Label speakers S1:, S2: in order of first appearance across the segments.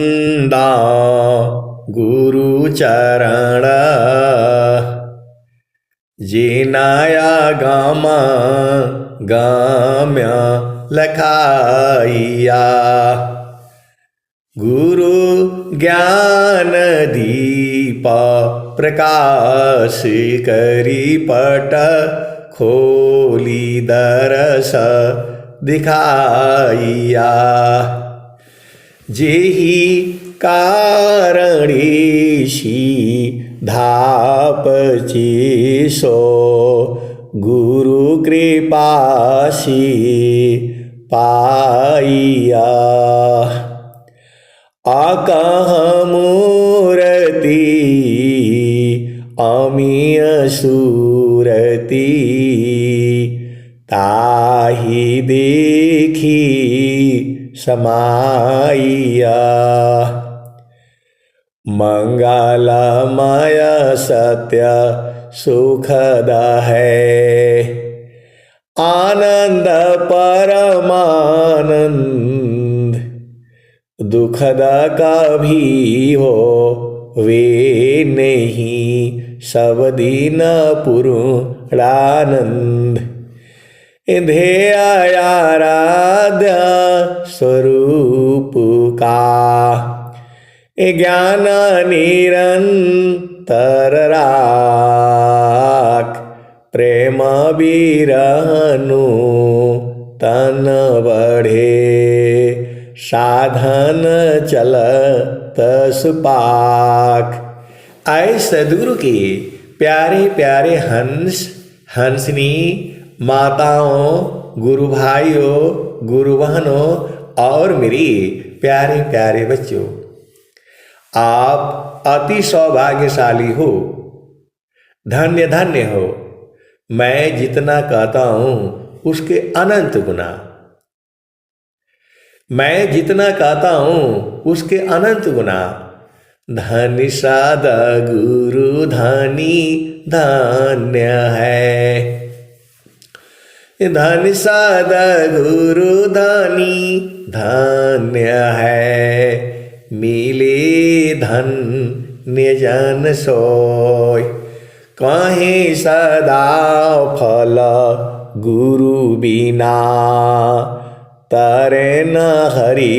S1: दा गुरु चरण जिनाया गामा गाम्य लखाइया। गुरु ज्ञान दीप प्रकाश करी पट खोली दरस दिखाइया। जेहि कारणीशी धापची सो गुरु कृपासी पाइया। आकह मूरति अमीय सूरति ताहि देखी समाइया। मंगलमय सत्य सुखद है आनंद परमानंद। दुखद कभी हो वे नहीं सब दिन पूर्णानंद। ध्येय आराध्य स्वरूप का ज्ञान निरंतर राख। प्रेम बिरहनु तन बढ़े साधन चलत सुपाक। आए सदगुरु के प्यारे प्यारे हंस हंसनी माताओं, गुरु भाइयों, गुरु बहनों और मेरी प्यारे प्यारे बच्चों, आप अति सौभाग्यशाली हो, धन्य धन्य हो। मैं जितना कहता हूं उसके अनंत गुना, मैं जितना कहता हूं उसके अनंत गुना। धन्य साध गुरु धनी धन्य है। धन्य साध गुरु धनी धन्य है। मिले धन्य जन सोय कहीं सदा फल गुरु बिना। तरे न हरि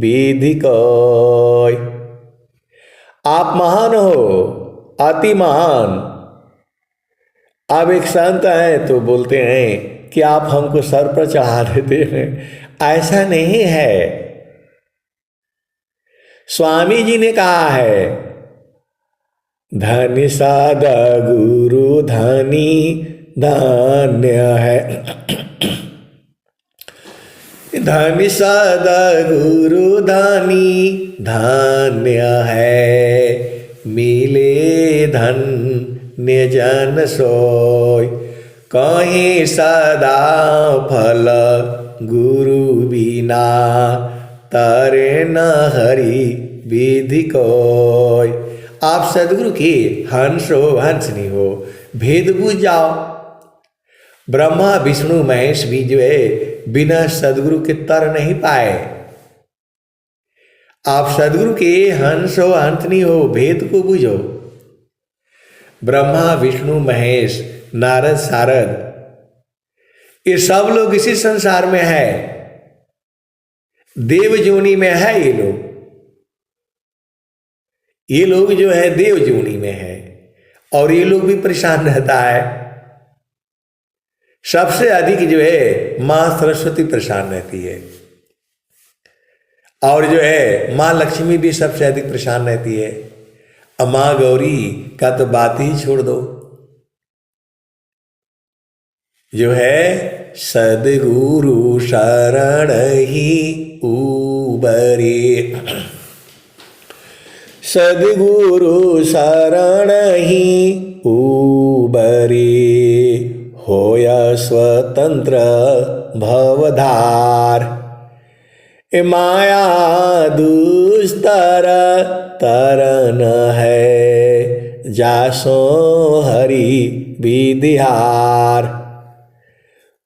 S1: विधि कोय। आप महान हो, अति महान। अब एक संत हैं तो बोलते हैं कि आप हमको सर पर चढ़ा देते हैं। ऐसा नहीं है। स्वामी जी ने कहा है धन्य साध गुरु धनी धन्य है। धन्य साध गुरु धनी धन्य है। मिले धन्य जन सोय कहीं सदा फल गुरु बिना। तरे न हरि विधि कोय। आप सदगुरु के हंस हो, हंसनी हो, भेद बूझ जाओ। ब्रह्मा विष्णु महेश भी जो है बिना सदगुरु के तर नहीं पाए। आप सदगुरु के हंस हो, हंसनी हो, भेद को बूझो। ब्रह्मा विष्णु महेश नारद सारद ये सब लोग इसी संसार में है। देव जोनी में है ये लोग जो है देव जोनी में है। और ये लोग भी परेशान रहता है। सबसे अधिक जो है मां सरस्वती परेशान रहती है। और जो है मां लक्ष्मी भी सबसे अधिक परेशान रहती है। अब मां गौरी का तो बात ही छोड़ दो। जो है सदगुरु शरण ही उबरे। सदगुरु शरण ही उबरे। होया स्वतंत्र भवधार। माया दुस्तर तरन है। जासो हरि विधिहार।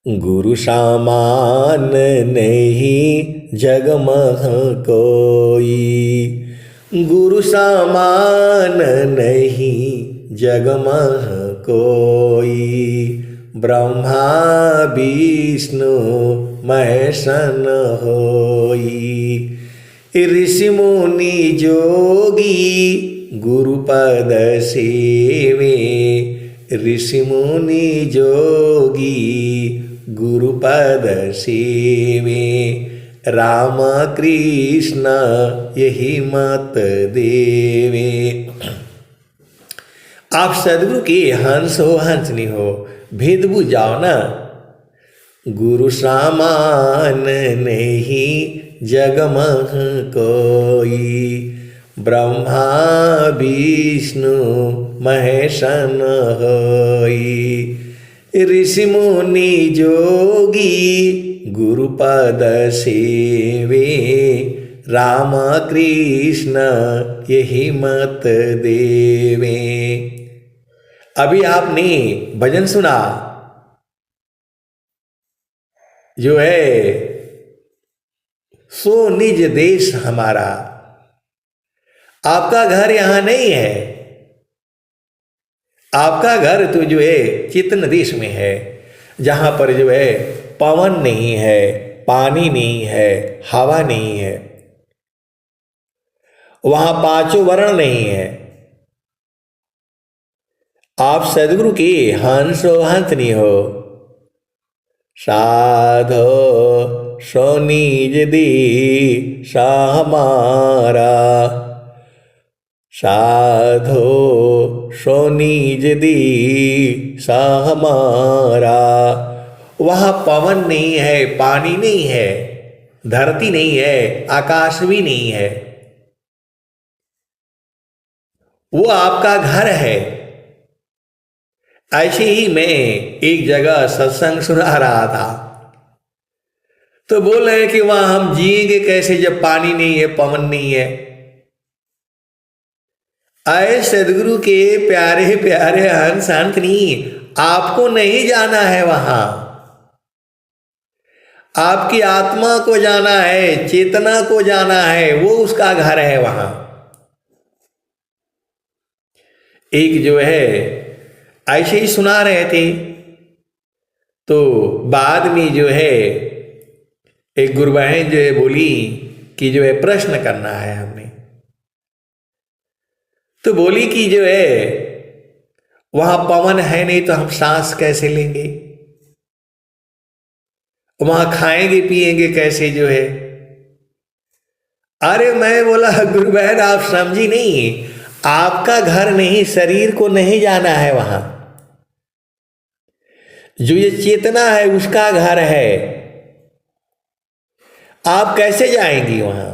S1: गुरु सामान नहीं जगमह कोई। गुरु समान नहीं जगमह कोई। ब्रह्मा विष्णु महेश न होई। ऋषि मुनि जोगी गुरुपद सेवे। ऋषि मुनि जोगी गुरुपद सेवे। राम कृष्ण यही मत देवे। आप सदगुरु के हंस हो हंसनी हो, भेद बुझाओ ना। गुरु समान नहीं जगमह कोई। ब्रह्मा विष्णु महेश न होई। ऋषि मुनि जोगी गुरुपद सेवे। राम कृष्ण यही मत देवे। अभी आपने भजन सुना जो है, सो निज देश हमारा। आपका घर यहां नहीं है। आपका घर तो जो है चेतन देश में है, जहां पर जो है पवन नहीं है, पानी नहीं है, हवा नहीं है, वहां पांचों वर्ण नहीं है। आप सदगुरु की हंस हो हंसनी हो। साधो सो निज देशा हमारा। साधो सो निज देशा हमारा। वहाँ पवन नहीं है, पानी नहीं है, धरती नहीं है, आकाश भी नहीं है। वो आपका घर है। ऐसे ही मैं एक जगह सत्संग सुना रहा था, तो बोल रहे हैं कि वहां हम जिएंगे कैसे जब पानी नहीं है, पवन नहीं है। आए सदगुरु के प्यारे प्यारे हंस हंसनी, आपको नहीं जाना है वहां। आपकी आत्मा को जाना है, चेतना को जाना है, वो उसका घर है वहां। एक जो है ऐसे ही सुना रहे थे, तो बाद में जो है एक गुरु बहन जो है बोली कि जो है प्रश्न करना है हमने। तो बोली कि जो है वहां पवन है नहीं तो हम सांस कैसे लेंगे, वहां खाएंगे पिएंगे कैसे जो है। अरे मैं बोला गुरु बहन आप समझी नहीं, आपका घर नहीं, शरीर को नहीं जाना है वहां। जो ये चेतना है उसका घर है। आप कैसे जाएंगी वहां?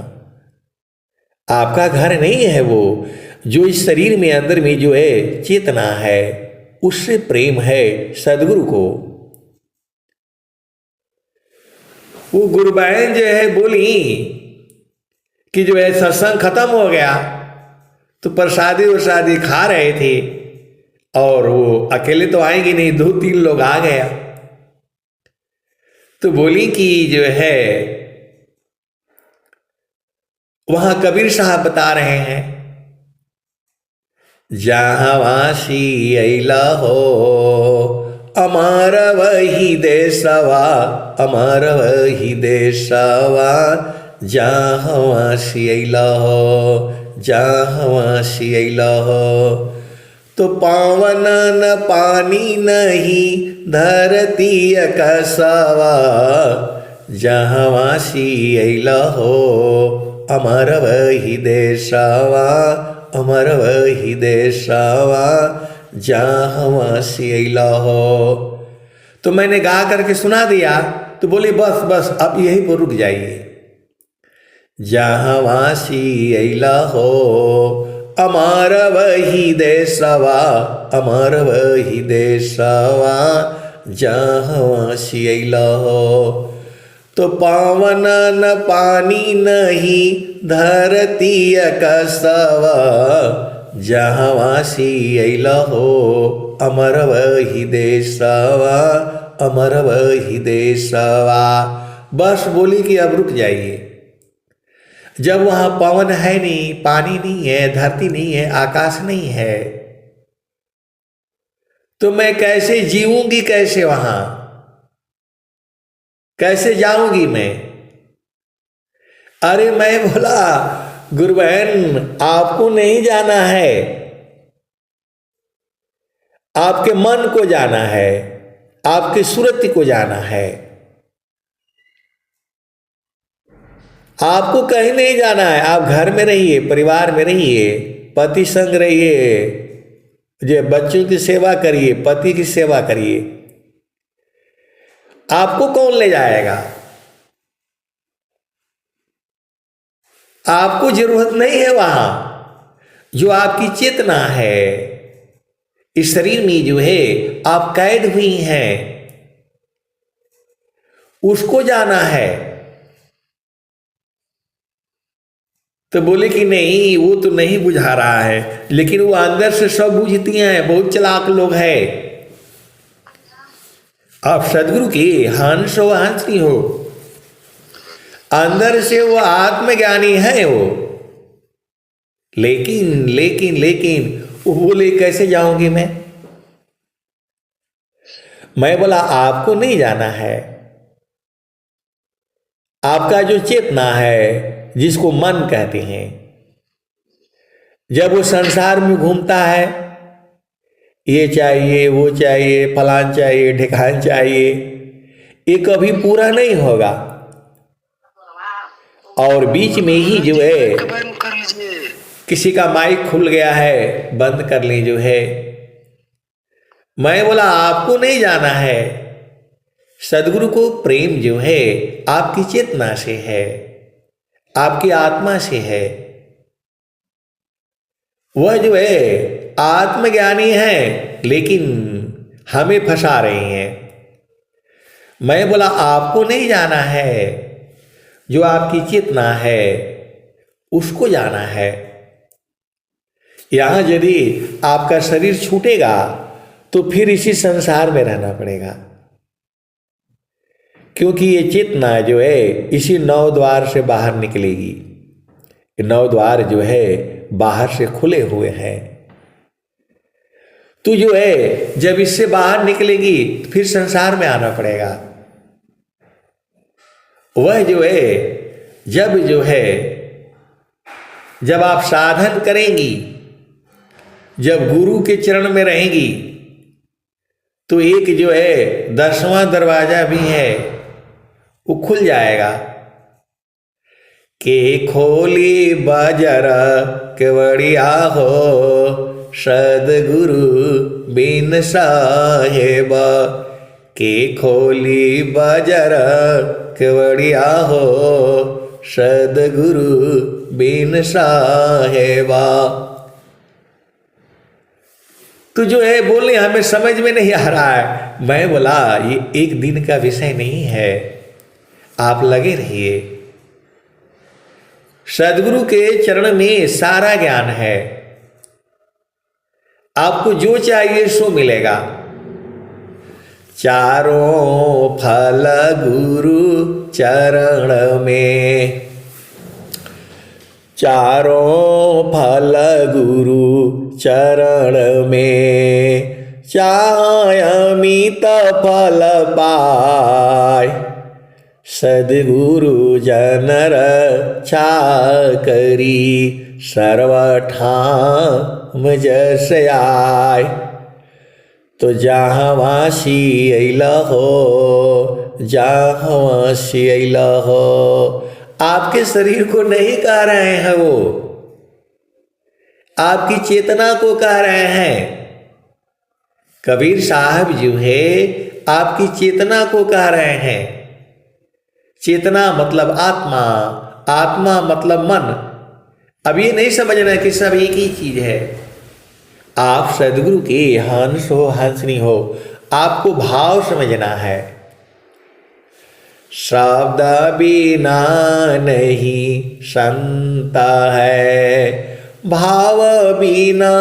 S1: आपका घर नहीं है वो। जो इस शरीर में अंदर में जो है चेतना है, उससे प्रेम है सदगुरु को। वो गुरु बहन जो है बोली कि जो है सत्संग खत्म हो गया, तो प्रसादी वरसादी खा रहे थे, और वो अकेले तो आएंगे नहीं, 2-3 लोग आ गया। तो बोली कि जो है वहां कबीर साहब बता रहे हैं, जहां वासी अइला हो अमर वही देशवा। अमर वही देशवा। जहां वासी अइला हो, जहां वासी अइला हो। तो पावन न पानी नहीं धरती कसवा। जहाँ वासी अइला हो अमर वही देशवा। अमर वही देशवा। जहाँ वासी अइला हो। तो मैंने गा करके सुना दिया, तो बोले बस बस अब यहीं पर रुक जाइए। जहाँ वासी अइला हो अमर वही देशवा। अमर वही देशवा। जहाँ वासी अइला हो। तो पावन न पानी नहीं धरती कसवा। जहाँ वासी अइला हो अमर वही देशवा। अमर वही देशवा। बस बोली कि अब रुक जाइए। जब वहां पवन है नहीं, पानी नहीं है, धरती नहीं है, आकाश नहीं है, तो मैं कैसे जीऊंगी, कैसे वहां कैसे जाऊंगी मैं? अरे मैं बोला, गुरु बहन आपको नहीं जाना है, आपके मन को जाना है, आपकी सुरति को जाना है। आपको कहीं नहीं जाना है, आप घर में रहिए, परिवार में रहिए, पति संग रहिए, जो बच्चों की सेवा करिए, पति की सेवा करिए। आपको कौन ले जाएगा? आपको जरूरत नहीं है वहां। जो आपकी चेतना है, इस शरीर में जो है आप कैद हुई हैं, उसको जाना है। तो बोले कि नहीं, वो तो नहीं बुझा रहा है, लेकिन वो अंदर से सब बुझती हैं, बहुत चालाक लोग हैं। आप सदगुरु के हंस हो, हंसनी हो, अंदर से वो आत्मज्ञानी है वो। लेकिन लेकिन लेकिन वो बोले कैसे जाऊंगी मैं बोला आपको नहीं जाना है। आपका जो चेतना है, जिसको मन कहते हैं, जब वो संसार में घूमता है, ये चाहिए, वो चाहिए, फलान चाहिए, ढिकान चाहिए, ये कभी पूरा नहीं होगा। और बीच में ही जो है किसी का माइक खुल गया है, बंद कर ली जो है। मैं बोला आपको नहीं जाना है। सदगुरु को प्रेम जो है आपकी चेतना से है, आपकी आत्मा से है। वह जो है आत्मज्ञानी है, लेकिन हमें फंसा रही हैं। मैं बोला आपको नहीं जाना है, जो आपकी चेतना है उसको जाना है। यहां यदि आपका शरीर छूटेगा तो फिर इसी संसार में रहना पड़ेगा, क्योंकि ये चेतना जो है इसी नौ द्वार से बाहर निकलेगी। नौ द्वार जो है बाहर से खुले हुए हैं। तो जो है जब इससे बाहर निकलेगी तो फिर संसार में आना पड़ेगा। वह जो है जब आप साधन करेंगी, जब गुरु के चरण में रहेंगी, तो एक जो है 10वां दरवाजा भी है, वो खुल जाएगा। के खोली बाजार केवड़िया हो, सदगुरु बिन साहेब। के खोली बाजार केवड़िया हो, सदगुरु बिन साहेबा। तो जो है बोले हमें समझ में नहीं आ रहा है। मैं बोला ये एक दिन का विषय नहीं है, आप लगे रहिए। सदगुरु के चरण में सारा ज्ञान है, आपको जो चाहिए सो मिलेगा। चारों फल गुरु चरण में, चारों फल गुरु चरण में, चाहे अमित फल पाय। सदगुरु जनर चाकरी, सर्वठाम जस आय। तो जहाँ वासी अइला हो, जहाँ वासी अइला हो। आपके शरीर को नहीं कह रहे हैं, वो आपकी चेतना को कह रहे हैं। कबीर साहब जो है आपकी चेतना को कह रहे हैं। चेतना मतलब आत्मा, आत्मा मतलब मन। अब ये नहीं समझना कि सब एक ही चीज है। आप सदगुरु के हंस हो, हंसनी हो, आपको भाव समझना है। शब्द बिना नहीं संता है, भाव बिना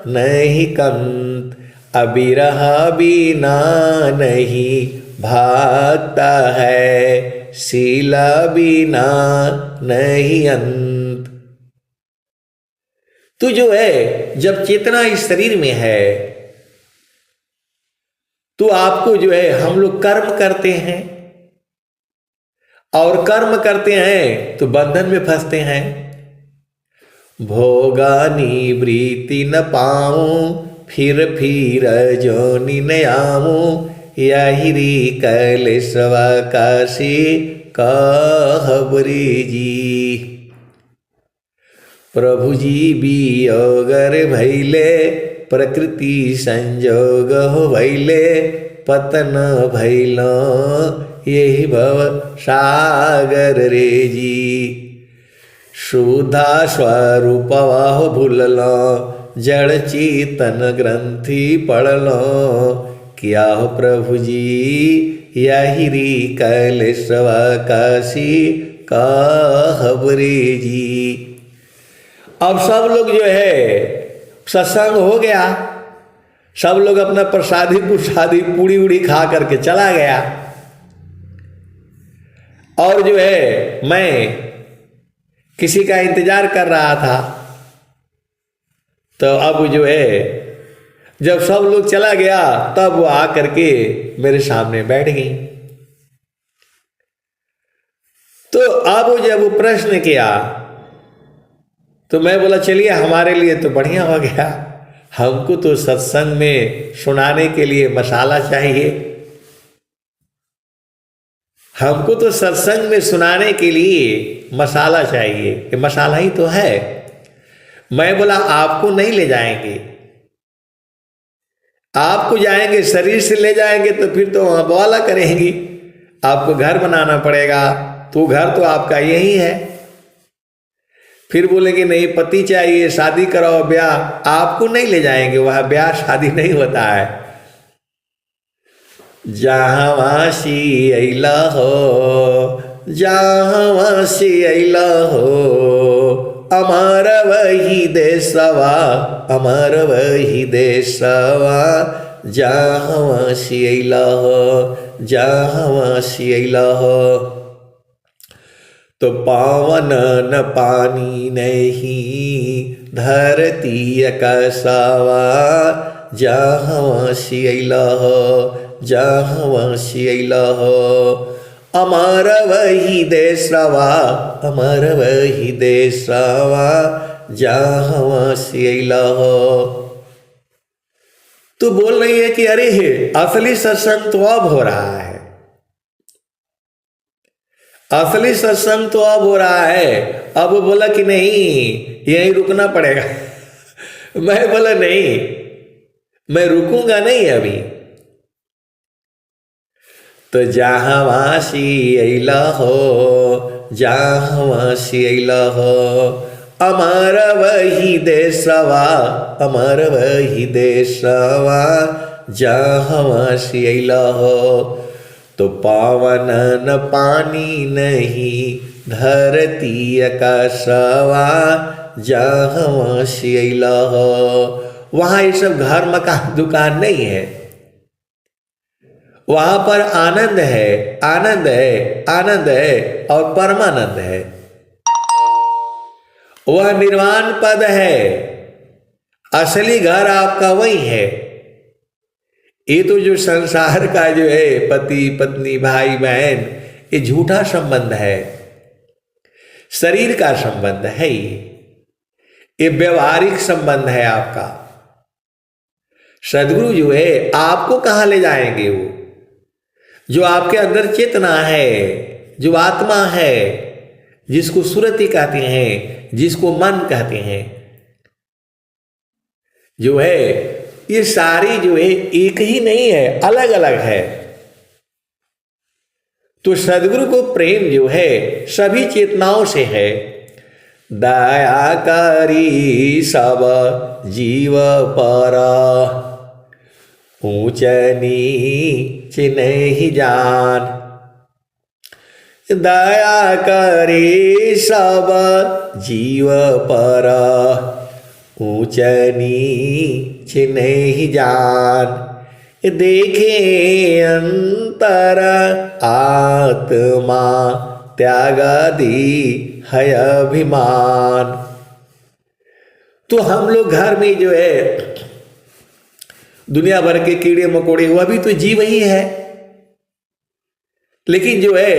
S1: नहीं कंत। अबिरह बिना नहीं भागता है, शीला बिना नहीं अंत। तो जो है जब चेतना इस शरीर में है तो आपको जो है हम लोग कर्म करते हैं और कर्म करते हैं तो बंधन में फंसते हैं। भोगा निवृत्ति न पाऊं फिर जोनि न आऊं यही री कैलेशवा काशी कहबरी जी। प्रभु जी वियोगर भैले प्रकृति संजोग हो भैले पतन भैलो यही भव सागर रे जी। शुद्धा स्वरूपवा हो भूललो जड़ चेतन ग्रंथि पढ़लो क्या हो प्रभु जी यही री कैलेशवा काशी कहबरी जी। अब सब लोग जो है सत्संग हो गया, सब लोग अपना प्रसादी पूड़ी उड़ी खा करके चला गया और जो है मैं किसी का इंतजार कर रहा था। तो अब जो है जब सब लोग चला गया तब वो आकर के मेरे सामने बैठ गई। तो अब जब वो प्रश्न किया तो मैं बोला चलिए हमारे लिए तो बढ़िया हो गया, हमको तो सत्संग में सुनाने के लिए मसाला चाहिए, हमको तो सत्संग में सुनाने के लिए मसाला चाहिए, ये मसाला ही तो है। मैं बोला आपको नहीं ले जाएंगे, आपको जाएंगे शरीर से ले जाएंगे तो फिर तो वहाँ बवाला करेंगी, आपको घर बनाना पड़ेगा, तो घर तो आपका यही है। फिर बोलेंगे नहीं पति चाहिए, शादी कराओ ब्याह, आपको नहीं ले जाएंगे वहाँ, ब्याह शादी नहीं होता है। जहाँ वासी अइला हो, जहाँ वासी अइला हो, अमर वही देशवा, अमर वही देशवा, जहाँ वासी अइला हो, जहाँ वासी अइला हो। तो पावन न पानी नहीं धरती आकाशवा, जहाँ वासी अइला हो, जहाँ वासी अइला हो। अमर वही देशवा, अमर वही देशवा, जहाँ वासी अइला हो। तो बोल रही है कि अरे असली सत्संग तो अब हो रहा है, असली सत्संग तो अब हो रहा है। अब बोला कि नहीं यहीं रुकना पड़ेगा। मैं बोला नहीं, मैं रुकूंगा नहीं अभी। तो जहाँ वासी अइला हो, जहाँ वासी अइला हो, अमर वही देशवा, अमर वही देशवा, जहाँ वासी अइला हो। तो पावन न पानी नहीं धरती आकाशवा, जहाँ वासी अइला हो। वहाँ ये सब घर मकान दुकान नहीं है, वहाँ पर आनंद है, आनंद है, आनंद है और परमानंद है। वह निर्वाण पद है, असली घर आपका वही है। ये तो जो संसार का जो है पति पत्नी भाई बहन, ये झूठा संबंध है, शरीर का संबंध है, ये व्यवहारिक संबंध है आपका। सदगुरु जो है आपको कहाँ ले जाएंगे? वो जो आपके अंदर चेतना है, जो आत्मा है, जिसको सुरति कहते हैं, जिसको मन कहते हैं, जो है ये सारी जो है एक ही नहीं है, अलग अलग है। तो सदगुरु को प्रेम जो है सभी चेतनाओं से है। दयाकारी सब जीव पर, ऊंच नीच नहीं जान। दया करे सब जीव पर, ऊंच नीच नहीं जान। देखे अंतर आत्मा त्यागादि है अभिमान। तो हम लोग घर में जो है दुनिया भर के कीड़े मकोड़े, वह भी तो जीव ही है, लेकिन जो है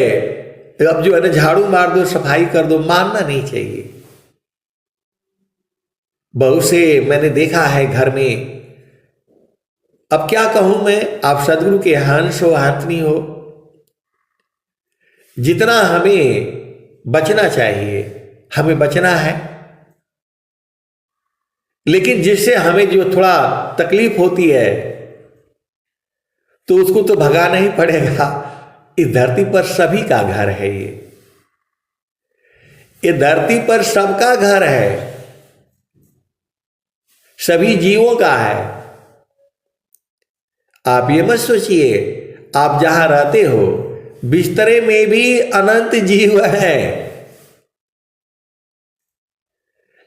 S1: अब जो है ना झाड़ू मार दो, सफाई कर दो, मानना नहीं चाहिए। बहुत से मैंने देखा है घर में, अब क्या कहूं मैं, आप सदगुरु के हंस हो हंसनी हो, जितना हमें बचना चाहिए हमें बचना है, लेकिन जिससे हमें जो थोड़ा तकलीफ होती है तो उसको तो भगाना ही पड़ेगा। इस धरती पर सभी का घर है, ये धरती पर सबका घर है, सभी जीवों का है। आप ये मत सोचिए आप जहां रहते हो बिस्तरे में भी अनंत जीव है।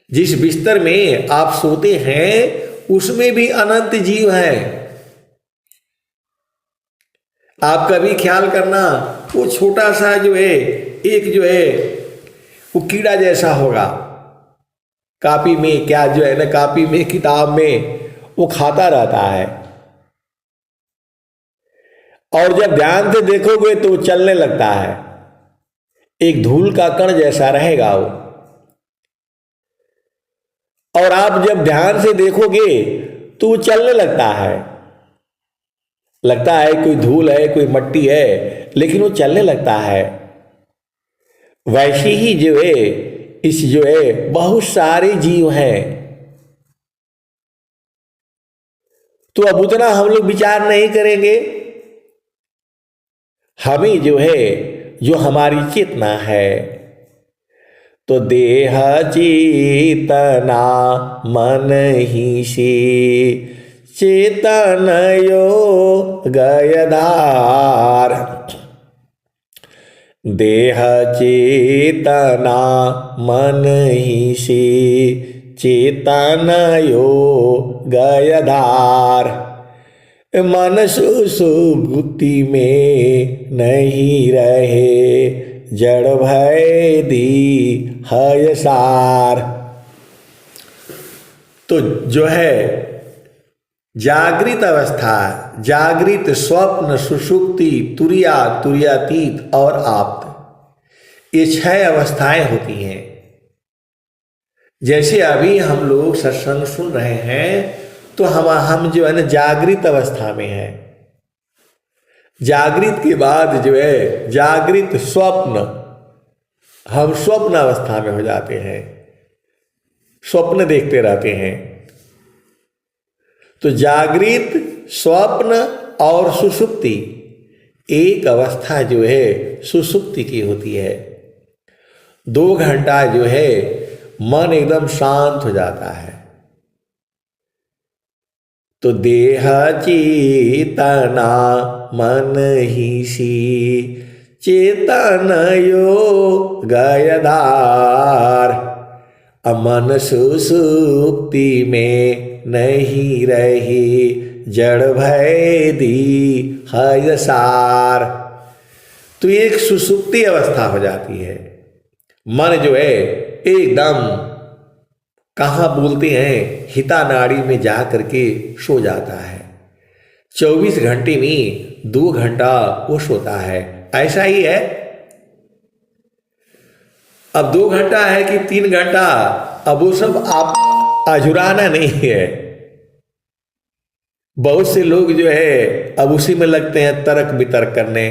S1: जिस बिस्तर में आप सोते हैं उसमें भी अनंत जीव है। आप कभी ख्याल करना, वो छोटा सा जो है एक जो है वो कीड़ा जैसा होगा, कॉपी में क्या जो है ना, कॉपी में किताब में वो खाता रहता है, और जब ध्यान से देखोगे तो वो चलने लगता है, एक धूल का कण जैसा रहेगा वो। और आप जब ध्यान से देखोगे तो वो चलने लगता है कोई धूल है, कोई मट्टी है, लेकिन वो चलने लगता है। वैसे ही जो है इस जो है बहुत सारे जीव हैं। तो अब उतना हम लोग विचार नहीं करेंगे। हमें जो है, जो हमारी चेतना है, तो देह चेतना मन ही से चेतन गयधार। देह चेतना मन ही से चेतन गयधार। मन सुसुप्ति में नहीं रहे जड़ भय दी है सार। तो जो है जागृत अवस्था, जागृत, स्वप्न, सुषुप्ति, तुरिया, तुरियातीत और आप्त, ये 6 अवस्थाएं होती हैं। जैसे अभी हम लोग सत्संग सुन रहे हैं तो हम जो है ना जागृत अवस्था में हैं। जागृत के बाद जो है जागृत स्वप्न, हम स्वप्न अवस्था में हो जाते हैं, स्वप्न देखते रहते हैं। तो जागृत, स्वप्न और सुषुप्ति, एक अवस्था जो है सुषुप्ति की होती है। 2 घंटा जो है मन एकदम शांत हो जाता है। तो देह चेतना मन ही सी चेतन गयधार। अमन सुसुप्ति में नहीं रही जड़ भय दी है सार। तो एक सुसुप्ति अवस्था हो जाती है। मन जो है एकदम कहाँ बोलते हैं हिता नाड़ी में जा करके सो जाता है। 24 घंटे में 2 घंटा वो सोता है, ऐसा ही है। अब 2 घंटा है कि 3 घंटा, अब वो सब आप अझुराना नहीं है। बहुत से लोग जो है अब उसी में लगते हैं तर्क वितर्क करने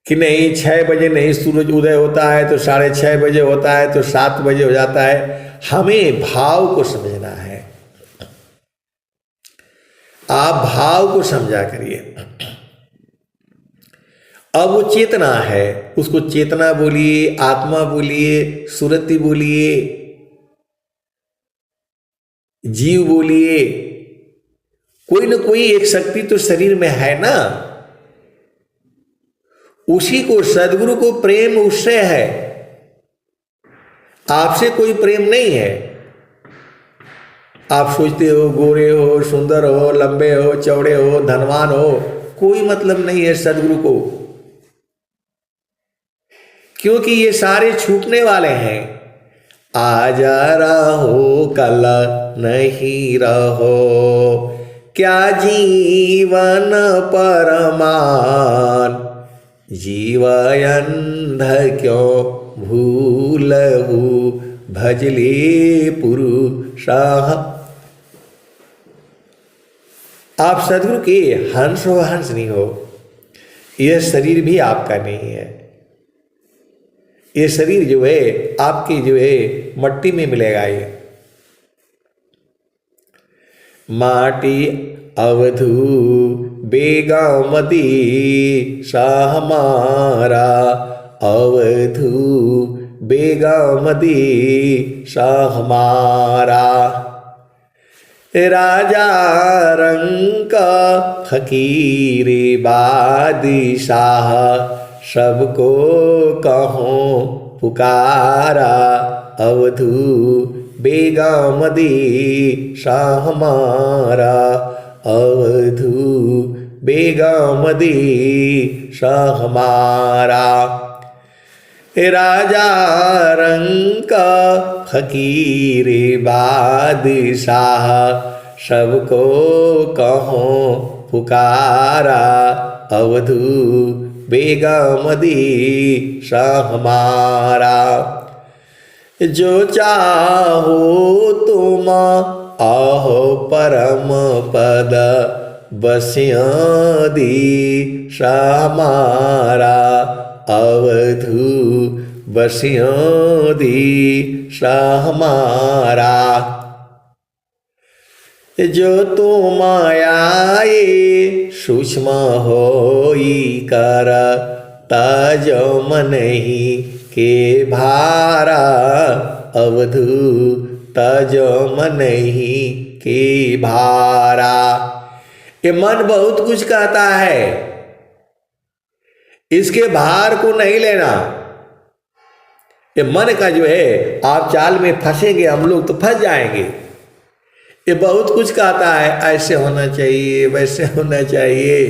S1: कि नहीं 6 बजे नहीं सूरज उदय होता है तो 6:30 बजे होता है तो 7 बजे हो जाता है। हमें भाव को समझना है। आप भाव को समझा करिए। अब वो चेतना है, उसको चेतना बोलिए, आत्मा बोलिए, सुरति बोलिए, जीव बोलिए, कोई न कोई एक शक्ति तो शरीर में है ना। उसी को, सदगुरु को प्रेम उससे है, आपसे कोई प्रेम नहीं है। आप सोचते हो गोरे हो, सुंदर हो, लंबे हो, चौड़े हो, धनवान हो, कोई मतलब नहीं है सदगुरु को, क्योंकि ये सारे छूटने वाले हैं। आज रहो कल नहीं रहो, क्या जीवन परमान, जीव अंध क्यों भूलहु, भजले पुरुषाह। आप सदगुरु के हंस हो, हंस नहीं हो। यह शरीर भी आपका नहीं है। ये शरीर जो है आपकी जो है मट्टी में मिलेगा। ये माटी अवधू बेगामदी शाह हमारा, अवधू बेगामदी शाह हमारा। राजा रंग फकीर बादशाह, सबको कहो पुकारा, अवधू बेगामदी शाह हमारा, अवधू बेगामदी शाह हमारा। राजा रंग फकीर बादशाह, सबको कहो पुकारा, अवधू बेगामदी शाह हमारा। जो चाहो तुम आहो परम पद, बस्यादी शाह हमारा, अवधू बस्यादी शाह हमारा। जो तुम आए सूक्ष्म होई कर, तज मनहि के भारा, अवधू तज मनहि के भारा। ये मन बहुत कुछ कहता है, इसके भार को नहीं लेना। ये मन का जो है, आप चाल में फंसेंगे, हम लोग तो फंस जाएंगे। ये बहुत कुछ कहता है, ऐसे होना चाहिए, वैसे होना चाहिए।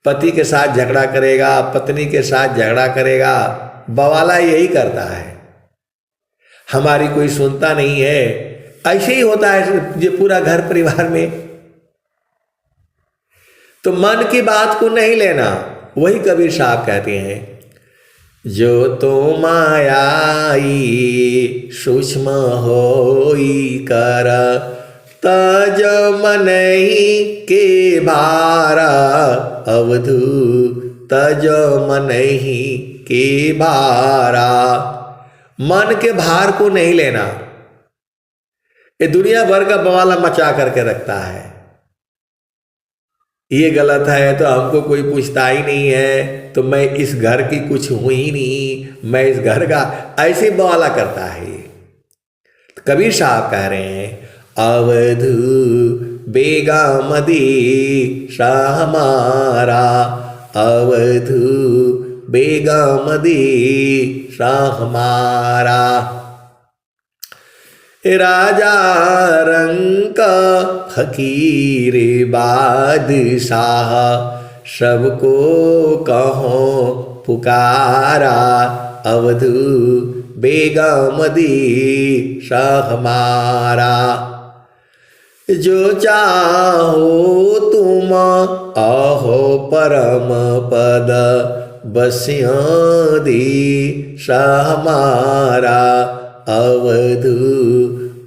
S1: पति के साथ झगड़ा करेगा, पत्नी के साथ झगड़ा करेगा, बवाला यही करता है। हमारी कोई सुनता नहीं है, ऐसे ही होता है ये पूरा घर परिवार में। तो मन की बात को नहीं लेना। वही कबीर साहब कहते हैं, जो तो मायाई सूक्ष्म होई कर, तज मनहि के भारा, अवधू तज मनहि के भारा। मन के भार को नहीं लेना। ये दुनिया भर का बवाला मचा करके रखता है। ये गलत है तो हमको कोई पूछता ही नहीं है, तो मैं इस घर की कुछ हूं ही नहीं, मैं इस घर का, ऐसे बवाला करता है। तो कबीर साहब कह रहे हैं, अवधू बेगामदी शाह हमारा, अवधू बेगामदी शाह हमारा। राजा रंग फकीर बादशाह, सबको कहो पुकारा, अवधू बेगामदी शाह हमारा। जो चाहो तुम आहो परम पद, बस्यादी शाह हमारा, अवधू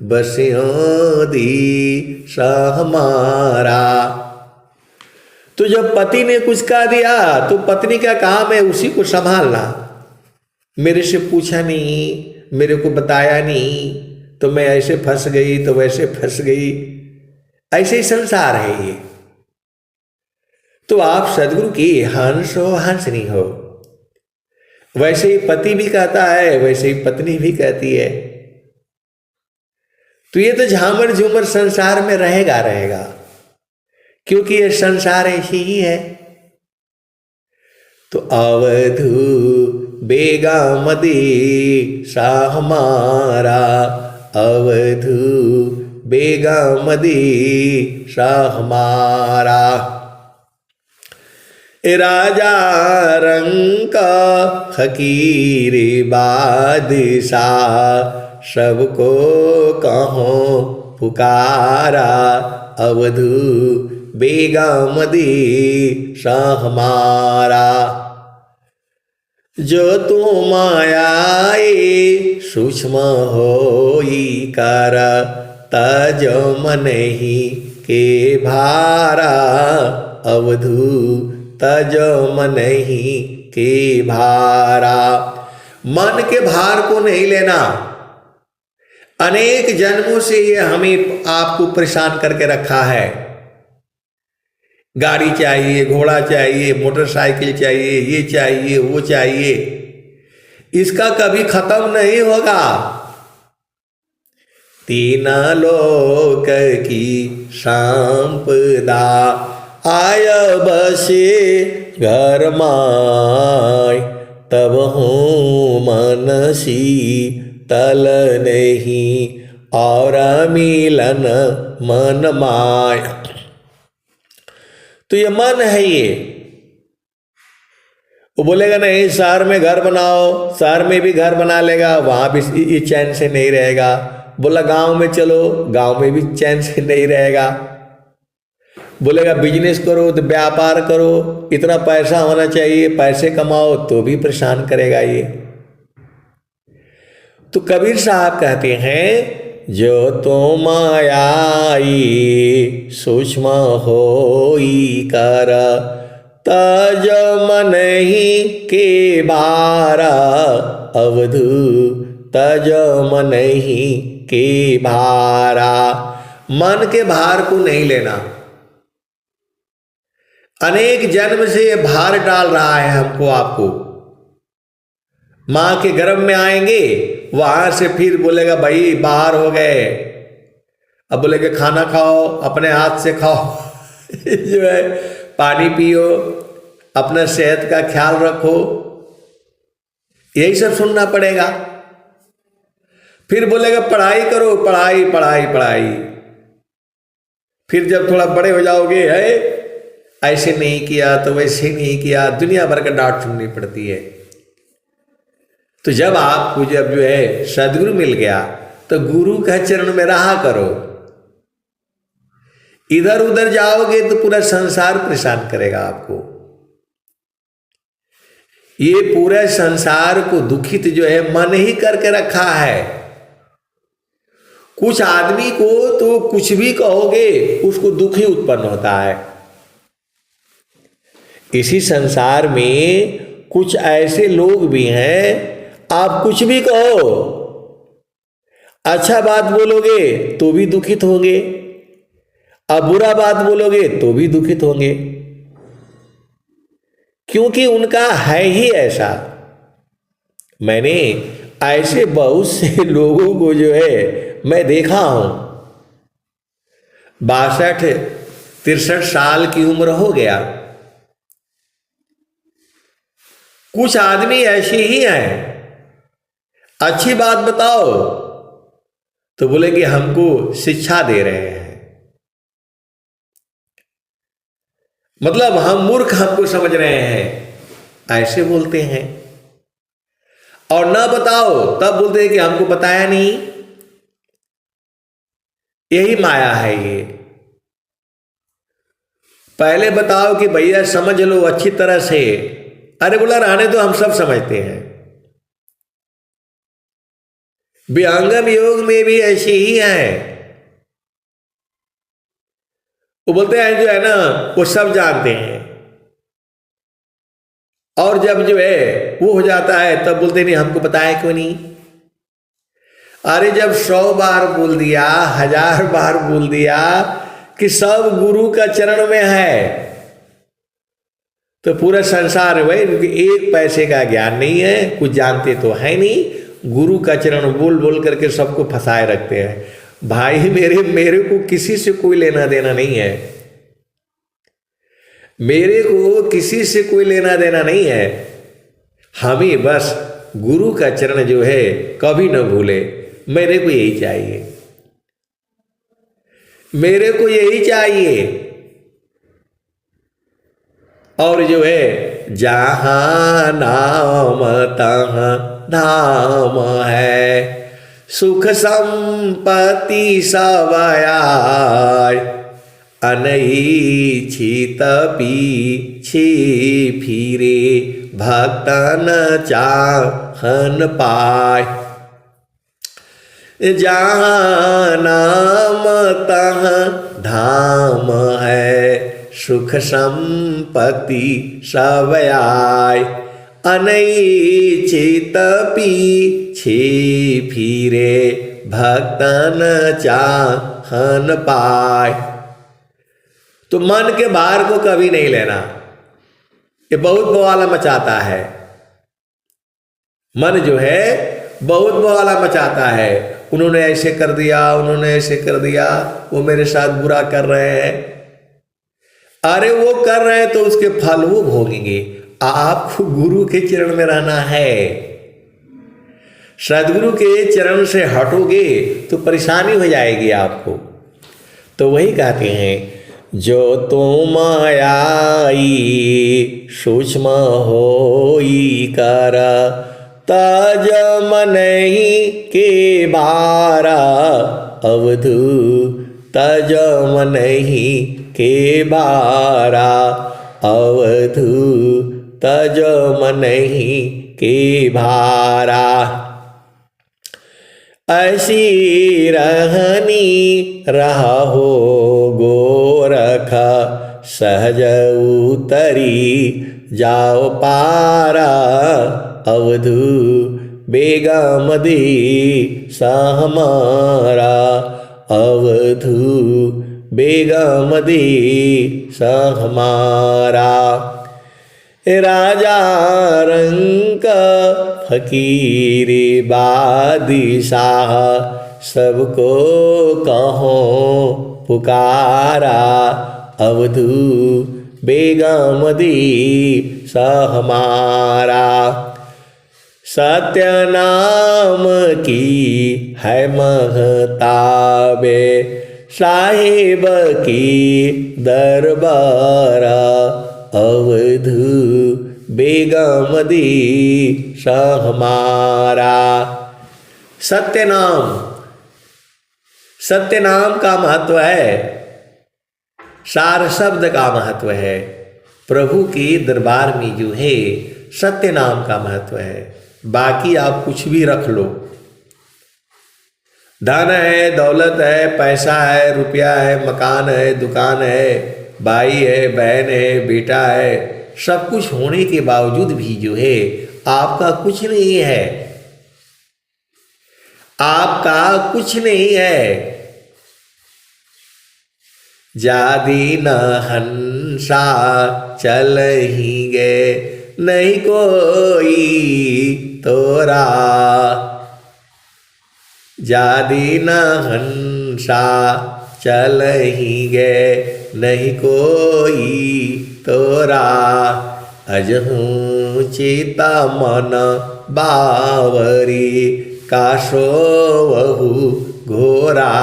S1: बस्यादी शाह हमारा। तो जब पति ने कुछ कह दिया तो पत्नी का काम है उसी को संभालना। मेरे से पूछा नहीं, मेरे को बताया नहीं, तो मैं ऐसे फंस गई, तो वैसे फंस गई। ऐसे ही संसार है ये। तो आप सदगुरु की हंस हो, हंस नहीं हो। वैसे ही पति भी कहता है, वैसे ही पत्नी भी कहती है। तो ये तो झामर झूमर संसार में रहेगा रहेगा, क्योंकि ये संसार ऐसी ही है। तो अवधू बेगामदी शाह हमारा, अवधू बेगमदी शाह हमारा। राजा रंग का फकीर बादशाह सबको कहो पुकारा। अवधू बेगमदी शाह हमारा। जो तुम आए सूक्ष्म होई कर तज मनहि के भारा। अवधू तज मनहि के भारा। मन के भार को नहीं लेना। अनेक जन्मों से ये हमें आपको परेशान करके रखा है। गाड़ी चाहिए, घोड़ा चाहिए, मोटरसाइकिल चाहिए, ये चाहिए, वो चाहिए, इसका कभी खत्म नहीं होगा। तीन लोक की संपदा आय बसे घर माय। तब हूँ मनसी तल नहीं और मिलन मन माय। तो ये मन है ये। वो बोलेगा नहीं शहर में घर बनाओ, शहर में भी घर बना लेगा, वहां भी ये चैन से नहीं रहेगा। बोला गांव में चलो, गांव में भी चैन से नहीं रहेगा। बोलेगा बिजनेस करो तो व्यापार करो, इतना पैसा होना चाहिए, पैसे कमाओ, तो भी परेशान करेगा ये। तो कबीर साहब कहते हैं जो तुम आई सूक्ष्म होई कर तज मनहि के भारा। अवधू तज मनहि के भारा। मन के भार को नहीं लेना। अनेक जन्म से भार डाल रहा है हमको आपको। मां के गर्भ में आएंगे, वहां से फिर बोलेगा भाई बाहर हो गए, अब बोलेगा खाना खाओ, अपने हाथ से खाओ जो है पानी पियो, अपना सेहत का ख्याल रखो, यही सब सुनना पड़ेगा। फिर बोलेगा पढ़ाई करो, पढ़ाई पढ़ाई पढ़ाई। फिर जब थोड़ा बड़े हो जाओगे, है ऐसे नहीं किया तो वैसे नहीं किया, दुनिया भर का डांट सुननी पड़ती है। तो जब आपको जब जो है सदगुरु मिल गया तो गुरु के चरण में रहा करो। इधर उधर जाओगे तो पूरा संसार परेशान करेगा आपको। ये पूरे संसार को दुखित जो है मन ही करके रखा है। कुछ आदमी को तो कुछ भी कहोगे उसको दुख ही उत्पन्न होता है। इसी संसार में कुछ ऐसे लोग भी हैं, आप कुछ भी कहो, अच्छा बात बोलोगे तो भी दुखित होंगे, अब बुरा बात बोलोगे तो भी दुखित होंगे, क्योंकि उनका है ही ऐसा। मैंने ऐसे बहुत से लोगों को जो है मैं देखा हूं। 62-63 साल की उम्र हो गया। कुछ आदमी ऐसे ही हैं, अच्छी बात बताओ तो बोलेंगे हमको शिक्षा दे रहे हैं, मतलब हम मूर्ख हमको समझ रहे हैं, ऐसे बोलते हैं। और ना बताओ तब बोलते हैं कि हमको बताया नहीं। यही माया है ये। पहले बताओ कि भैया समझ लो अच्छी तरह से, अरे बोला रहने तो हम सब समझते हैं। विहंगम योग में भी ऐसे ही है। वो बोलते हैं जो है ना वो सब जानते हैं, और जब जो है वो हो जाता है तब बोलते नहीं हमको बताया क्यों नहीं। अरे जब 100 बार बोल दिया, 1000 बार बोल दिया कि सब गुरु का चरण में है, तो पूरा संसार भाई एक पैसे का ज्ञान नहीं है, कुछ जानते तो है नहीं, गुरु का चरण बोल बोल करके सबको फंसाए रखते हैं। भाई मेरे को किसी से कोई लेना देना नहीं है, मेरे को किसी से कोई लेना देना नहीं है। हमें बस गुरु का चरण जो है कभी न भूले, मेरे को यही चाहिए। मेरे को यही चाहिए। और जो है जहाँ नाम तहाँ धाम है, सुख संपत्ति सब आय, अनईच्छित पीछे फिरे, भक्तन चाहन पाय। जहाँ नाम तहाँ धाम है, सुख संपत्ति सब आय, अनईच्छित पीछे फिरे, भक्तन चाहन पाय। तो मन के भार को कभी नहीं लेना, ये बहुत बवाला मचाता है। मन जो है बहुत बवाला मचाता है, उन्होंने ऐसे कर दिया, उन्होंने ऐसे कर दिया, वो मेरे साथ बुरा कर रहे हैं। अरे वो कर रहे हैं तो उसके फल वो भोगेंगे। आपको गुरु के चरण में रहना है। सदगुरु के चरण से हटोगे तो परेशानी हो जाएगी आपको। तो वही कहते हैं, जो तुम आई सूक्ष्म होई कर, तज मनहि के बारा अवधु, तज मनहि के बारा अवधु, तज मनहि के भारा। ऐसी रहनी रहो गोरख, सहज उतरी जाओ पारा अवधु, बेगम दी सहमारा अवधु, बेगम दी सहमारा। राजा रंक फकीर बादशाह, सबको कहो पुकारा अवधु, बेगम दी सहमारा। सत्य नाम की है महताबे, साहिब की दरबारा अवधु, बेगम दी सहमारा। सत्य नाम, सत्य नाम का महत्व है, सार शब्द का महत्व है। प्रभु के दरबार में जो है सत्य नाम का महत्व है। बाकी आप कुछ भी रख लो, धन है, दौलत है, पैसा है, रुपया है, मकान है, दुकान है, भाई है, बहन है, बेटा है, सब कुछ होने के बावजूद भी जो है आपका कुछ नहीं है, आपका कुछ नहीं है। जादी न हंसा चल ही गए, नहीं कोई तोरा। जादी न हंसा चल ही गए, नहीं कोई तोरा। अजहू चिता मन बावरी, काशो वहु घोरा।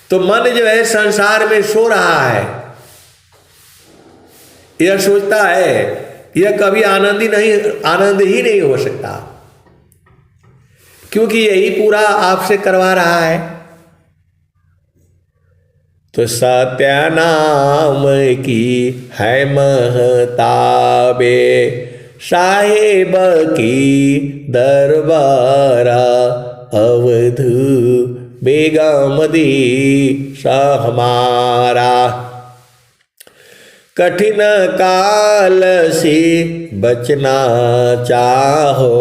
S1: तो मन जो है संसार में सो रहा है, यह सोचता है यह कभी आनंद ही नहीं हो सकता, क्योंकि यही पूरा आपसे करवा रहा है। तो सत्य नाम की है महताबे, साहेब की दरबारा अवधु, बेगम दी सहमारा। कठिन काल से बचना चाहो,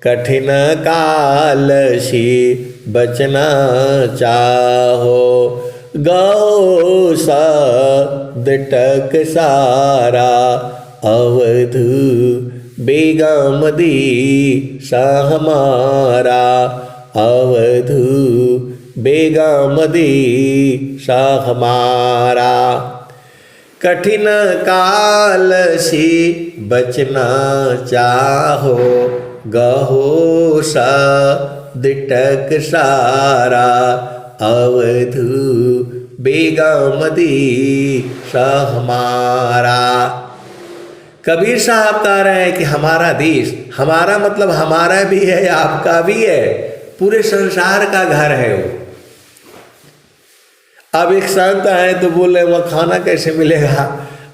S1: कठिन काल से बचना चाहो। गौ शब्द टक सारा अवधु, बेगम दी सहमारा अवधु, बेगम दी सहमारा। कठिन काल से बचना चाहो, गहो शब्द टक सारा अवधू बेगमदी हमारा। कबीर साहब कह रहे हैं कि हमारा देश, हमारा मतलब हमारा भी है, आपका भी है, पूरे संसार का घर है वो। अब एक संत आए तो बोल रहे वहाँ खाना कैसे मिलेगा?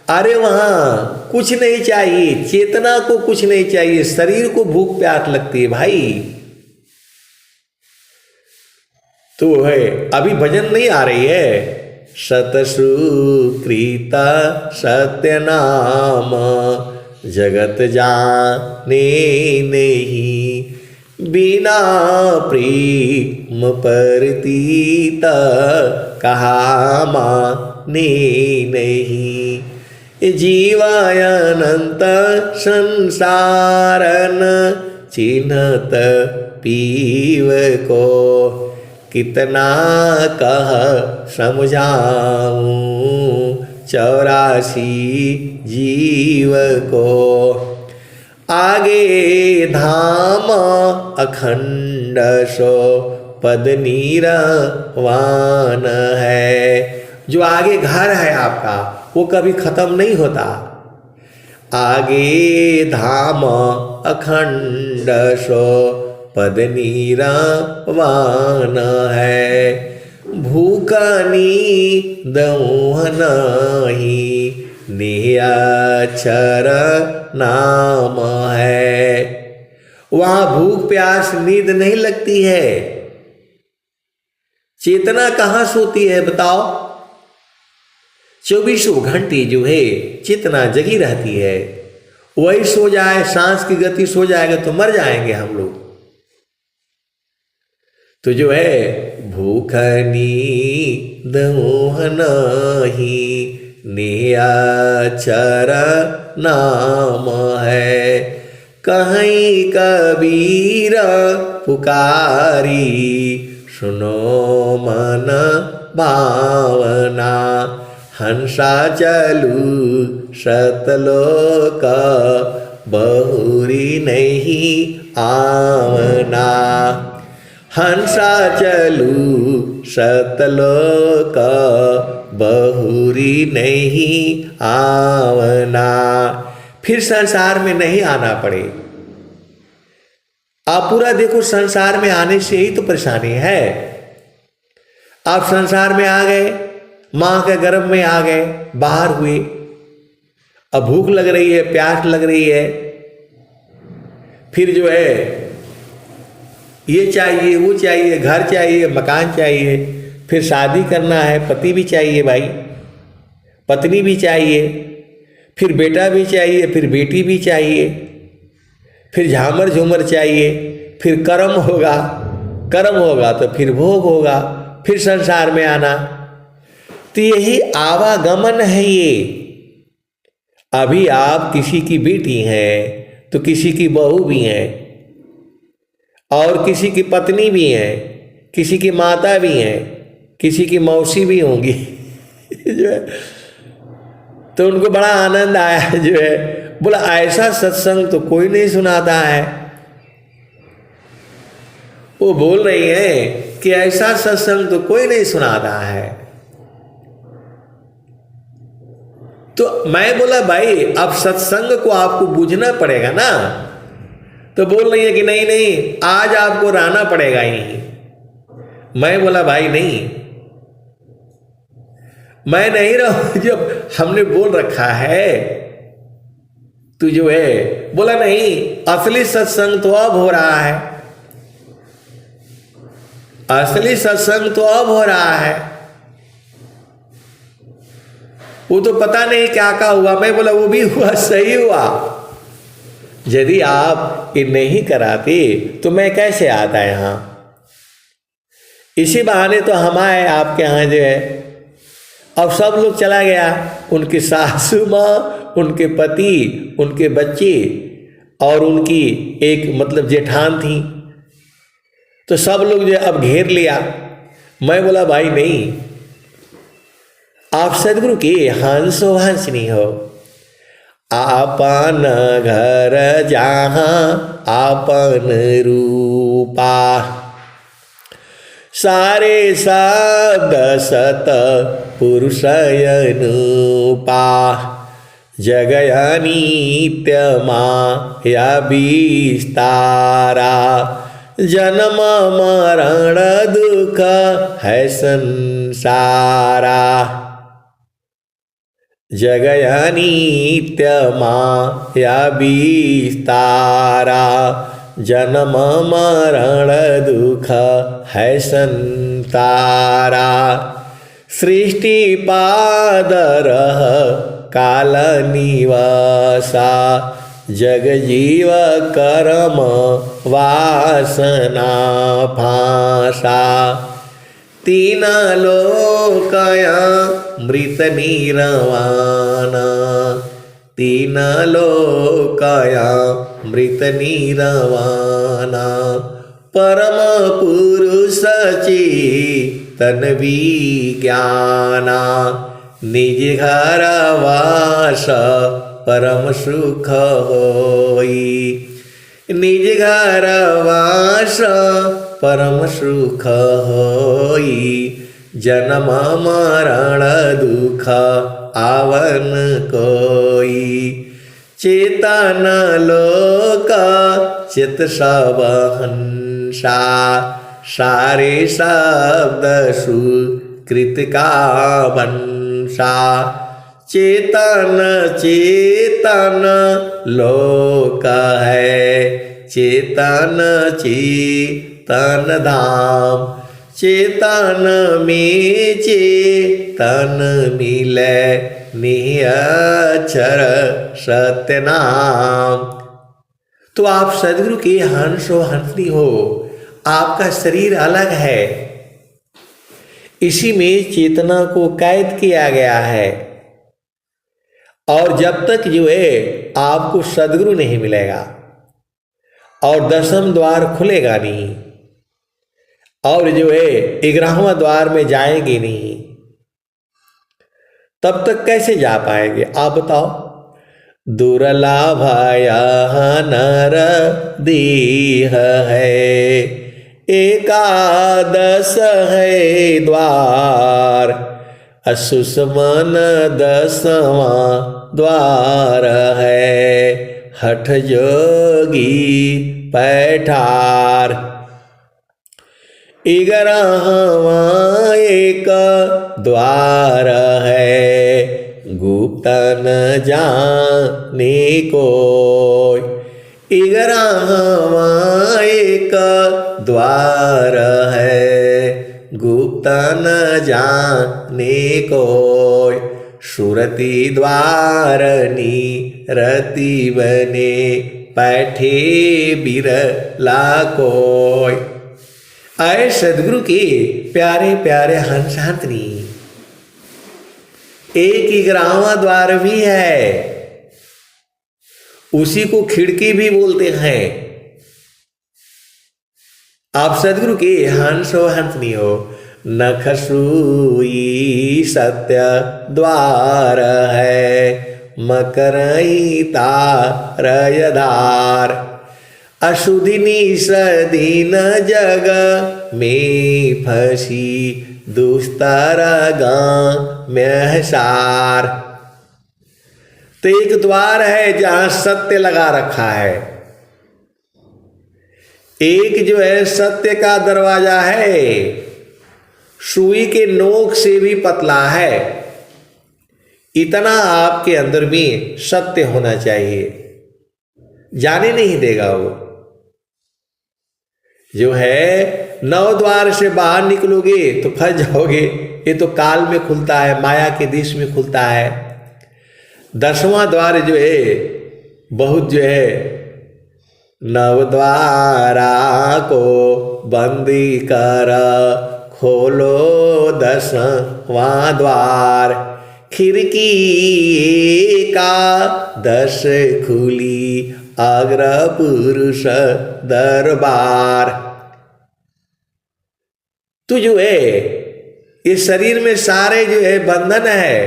S1: अरे वहाँ कुछ नहीं चाहिए, चेतना को कुछ नहीं चाहिए, शरीर को भूख प्यास लगती है भाई। तो है अभी भजन नहीं आ रही है, शतश्रुकृता सत्य नाम जगत जाने नहीं, बिना प्रेम परतीत कहा माने नहीं, जीवायनंत संसारन चिन्हत पीव को, कितना कह समझाऊं 84 जीव को, आगे धाम अखंड सो पद नीरवान है। जो आगे घर है आपका वो कभी खत्म नहीं होता। आगे धाम अखंड सो पद नीरवान है, भूखनी दौहन ही नियाक्षर नाम है। वहां भूख प्यास नींद नहीं लगती है। चेतना कहाँ सोती है बताओ? 24 घंटे जो है चेतना जगी रहती है। वही सो जाए, सांस की गति सो जाएगा तो मर जाएंगे हम लोग। तो जो है भूखनी दौहन ही नियाक्षर नाम है, कहीं कबीर पुकारी सुनो मन भावना, हंसा चलू सतलोक बहुरी नहीं आवना, हंसा चलू सतलोक बहुरी नहीं आवना। फिर संसार में नहीं आना पड़े। आप पूरा देखो, संसार में आने से ही तो परेशानी है। आप संसार में आ गए, माँ के गर्भ में आ गए, बाहर हुए, अब भूख लग रही है, प्यास लग रही है, फिर जो है ये चाहिए, वो चाहिए, घर चाहिए, मकान चाहिए, फिर शादी करना है, पति भी चाहिए भाई, पत्नी भी चाहिए, फिर बेटा भी चाहिए, फिर बेटी भी चाहिए, फिर झामर झूमर चाहिए, फिर कर्म होगा तो फिर भोग होगा, फिर संसार में आना। तो यही आवागमन है ये। अभी आप किसी की बेटी हैं तो किसी की बहू भी हैं, और किसी की पत्नी भी हैं, किसी की माता भी हैं, किसी की मौसी भी होंगी जो है। तो उनको बड़ा आनंद आया, जो है बोला ऐसा सत्संग तो कोई नहीं सुनाता है। वो बोल रही है कि ऐसा सत्संग तो कोई नहीं सुनाता है। तो मैं बोला भाई अब सत्संग को आपको बूझना पड़ेगा ना। तो बोल रही है कि नहीं नहीं, आज आपको रहना पड़ेगा यहीं। मैं बोला भाई नहीं, मैं नहीं रहूं, जब हमने बोल रखा है। तू जो है बोला नहीं, असली सत्संग तो अब हो रहा है, असली सत्संग तो अब हो रहा है। वो तो पता नहीं क्या क्या हुआ। मैं बोला वो भी हुआ, सही हुआ। यदि आप ये नहीं कराते तो मैं कैसे आता यहाँ? इसी बहाने तो हम आए आपके यहाँ जो है। अब सब लोग चला गया, उनकी सासू माँ, उनके पति, उनके बच्चे और उनकी एक मतलब जेठान थी। तो सब लोग जो अब घेर लिया। मैं बोला भाई नहीं, आप सदगुरु के हंस हो हंसनी हो। आपन घर जहाँ आपन रूपा, सारे शब्द सत पुरुषयनुपा जगया नित्य माया विस्तारा जन्म मरण दुख है संसारा जगया नित्य माया विस्तारा जन्म मरण दुख है संसारा सृष्टि पादरह काल निवासा जग जीव कर्म वासना फांसा तीन लोकया मृत निर्वाणा तीन लोकया मृत निर्वाणा परम पुरुष चेतन विज्ञाना निज घर वास परम सुख होई निज घर वास परम सुख होई जन्म मरण दुख आवन कोई चेतन लोक चित सब हंसा सारे शब्द सुकृत का वंशा चेतन चेतन लोक है चेतन चेतन धाम चेतन में चेतन मिले निअक्षर सत्य नाम। तो आप सदगुरु के हंस हो हंसनी हो, आपका शरीर अलग है, इसी में चेतना को कैद किया गया है। और जब तक जो है आपको सदगुरु नहीं मिलेगा और दसम द्वार खुलेगा नहीं और जो है 11वां द्वार में जाएंगे नहीं, तब तक कैसे जा पाएंगे आप बताओ। दुर्लभ नर देह है एकादश है द्वार असुष्मन 10वां द्वार है हठ जोगी पैठार 11वां एक द्वार है गुप्त न जाने कोई 11वां एक द्वार है गुप्त न जाने कोई सुरति द्वारनी रति बने पैठे बिरला कोई। आए सदगुरु के प्यारे प्यारे हंस हंसनी, एक 11वां द्वार भी है, उसी को खिड़की भी बोलते हैं। आप सदगुरु के हंस हो हंसनी हो। नख सुई सत्य द्वार है मकरई तारयधार अशुधिनी सदीन जग में फंसी दुस्तर गां में सार। तो एक द्वार है जहां सत्य लगा रखा है, एक जो है सत्य का दरवाजा है, सुई के नोक से भी पतला है। इतना आपके अंदर भी सत्य होना चाहिए, जाने नहीं देगा वो। जो है 9 द्वार से बाहर निकलोगे तो फंस जाओगे, ये तो काल में खुलता है, माया के देश में खुलता है। 10वां द्वार जो है बहुत जो है 9 द्वारा को बंदी कर खोलो 10वां द्वार खिड़की का 10 खुली अग्र पुरुष दरबार। तो जो है इस शरीर में सारे जो है बंधन है।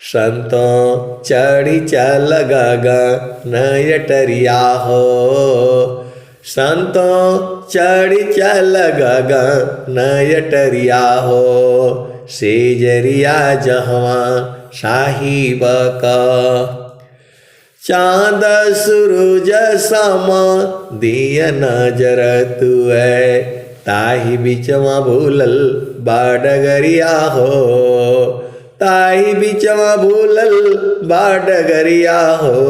S1: संतों चढ़ी चल गगन अटरिया हो संतों चढ़ी चल गगन अटरिया हो, सेजरिया जहवा साहिब का। चाँद सूरज सम दिया नजर तुए, ताही बिचवा भूलल बाडगरिया हो, ताही बिचवा भूलल बाडगरिया हो,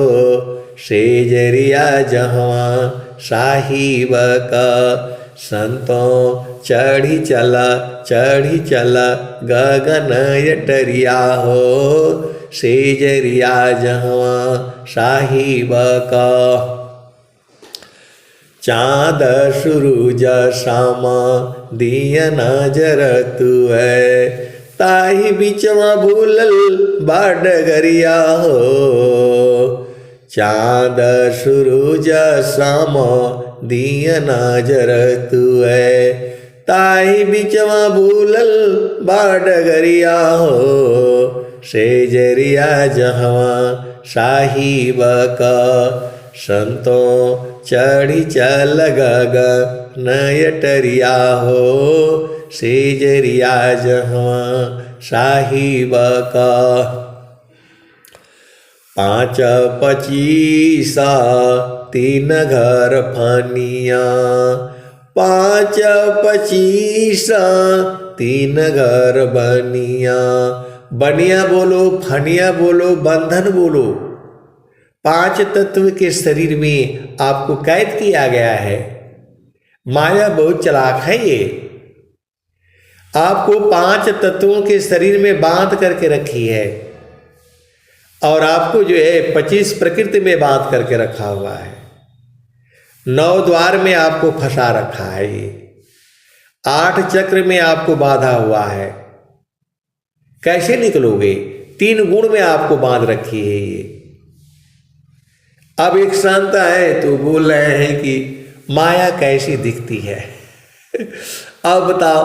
S1: सेजरिया जहवा साहिब का। संतों चढ़ी चला गगन अटरिया हो, सेजरिया जहवा साहिब का। चाँद सूरज सामा दिया नजर तुए, ताही बिचवा भूलल बाडगरिया हो। चाँद सूरज सामा दिया नजर तुए, ताही बिचवा भूलल बाडगरिया हो, सेजरिया जहवा साहिब का। संतों चढ़ी चल गगन अटरिया हो, सेजरिया जहवा साहिब का। 5 25 3 घर फनिया, 5 25 3 घर बनिया। बनिया बोलो, फनिया बोलो, बंधन बोलो। 5 तत्व के शरीर में आपको कैद किया गया है। माया बहुत चालाक है ये, आपको 5 तत्वों के शरीर में बांध करके रखी है और आपको जो है 25 प्रकृति में बांध करके रखा हुआ है। 9 द्वार में आपको फंसा रखा है ये, 8 चक्र में आपको बांधा हुआ है। कैसे निकलोगे? 3 गुण में आपको बांध रखी है ये। अब एक संत है तो बोल रहे हैं कि माया कैसी दिखती है। अब बताओ,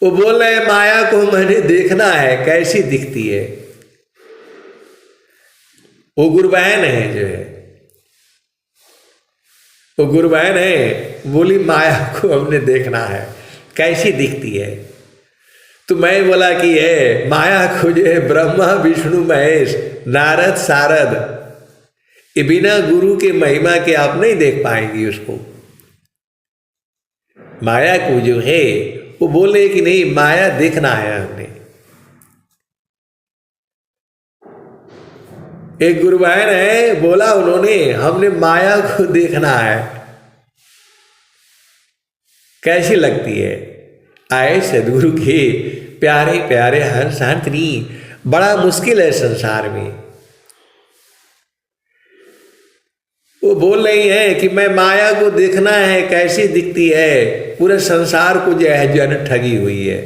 S1: वो बोल रहे हैं माया को मैंने देखना है कैसी दिखती है। वो गुरुबहन है जो है, वो गुरुबहन है, बोली माया को हमने देखना है कैसी दिखती है। तो मैं बोला कि है माया को जो है ब्रह्मा विष्णु महेश नारद सारद, ये बिना गुरु के महिमा के आप नहीं देख पाएंगी उसको। माया को जो है वो बोले कि नहीं माया देखना है हमने। एक गुरुबहन है, बोला उन्होंने हमने माया को देखना है कैसी लगती है। आए सदगुरु के प्यारे प्यारे हंस हंसनी, बड़ा मुश्किल है संसार में। वो बोल रही है कि मैं माया को देखना है कैसी दिखती है, पूरे संसार को जो है जन ठगी हुई है।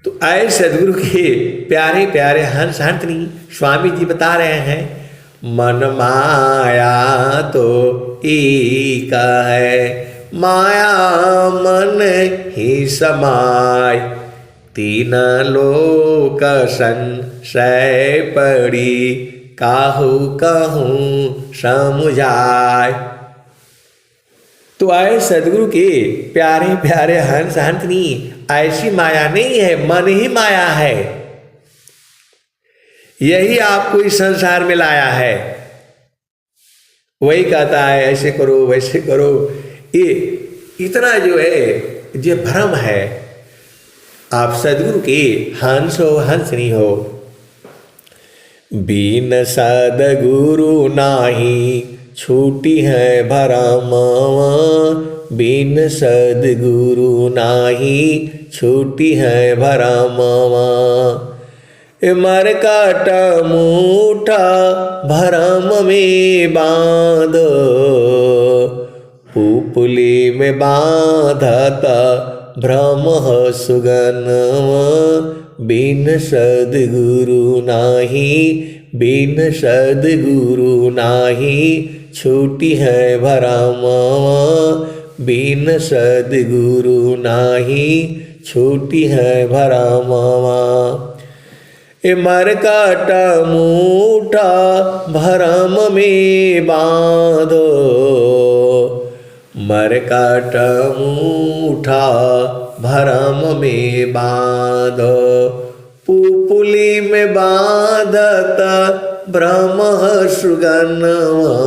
S1: तो आए सदगुरु के प्यारे प्यारे हंस हंसनी स्वामी जी बता रहे हैं, मन माया तो एक है, माया मन ही समाय, 3 लोक संशय पड़ी, काहू कहूँ समुझाय। तो आए सदगुरु के प्यारे प्यारे हंस हंसनी, ऐसी माया नहीं है, मन ही माया है। यही आपको इस संसार में लाया है। वही कहता है ऐसे करो वैसे करो। ये इतना जो है ये भ्रम है। आप सदगुरु के हंस हो हंसनी हो। बिन सदगुरु नाही छूटी है भरमावा, बिन सदगुरु नाही छूटी है भरमावा। मरकाट मूठा भरम में बांध, पुपली में बांधता भ्रम सुगनवा। बिन सदगुरु नाही, बिन सदगुरु नाही छूटी है भरमावा। बिन सदगुरु नाही छूटी है भरमावा। मरकाटा मूठा भरम में बांधो, मरकाटा मूठा भरम में बांधो, पुपुली में बांधत ब्रह्म सुगनवा,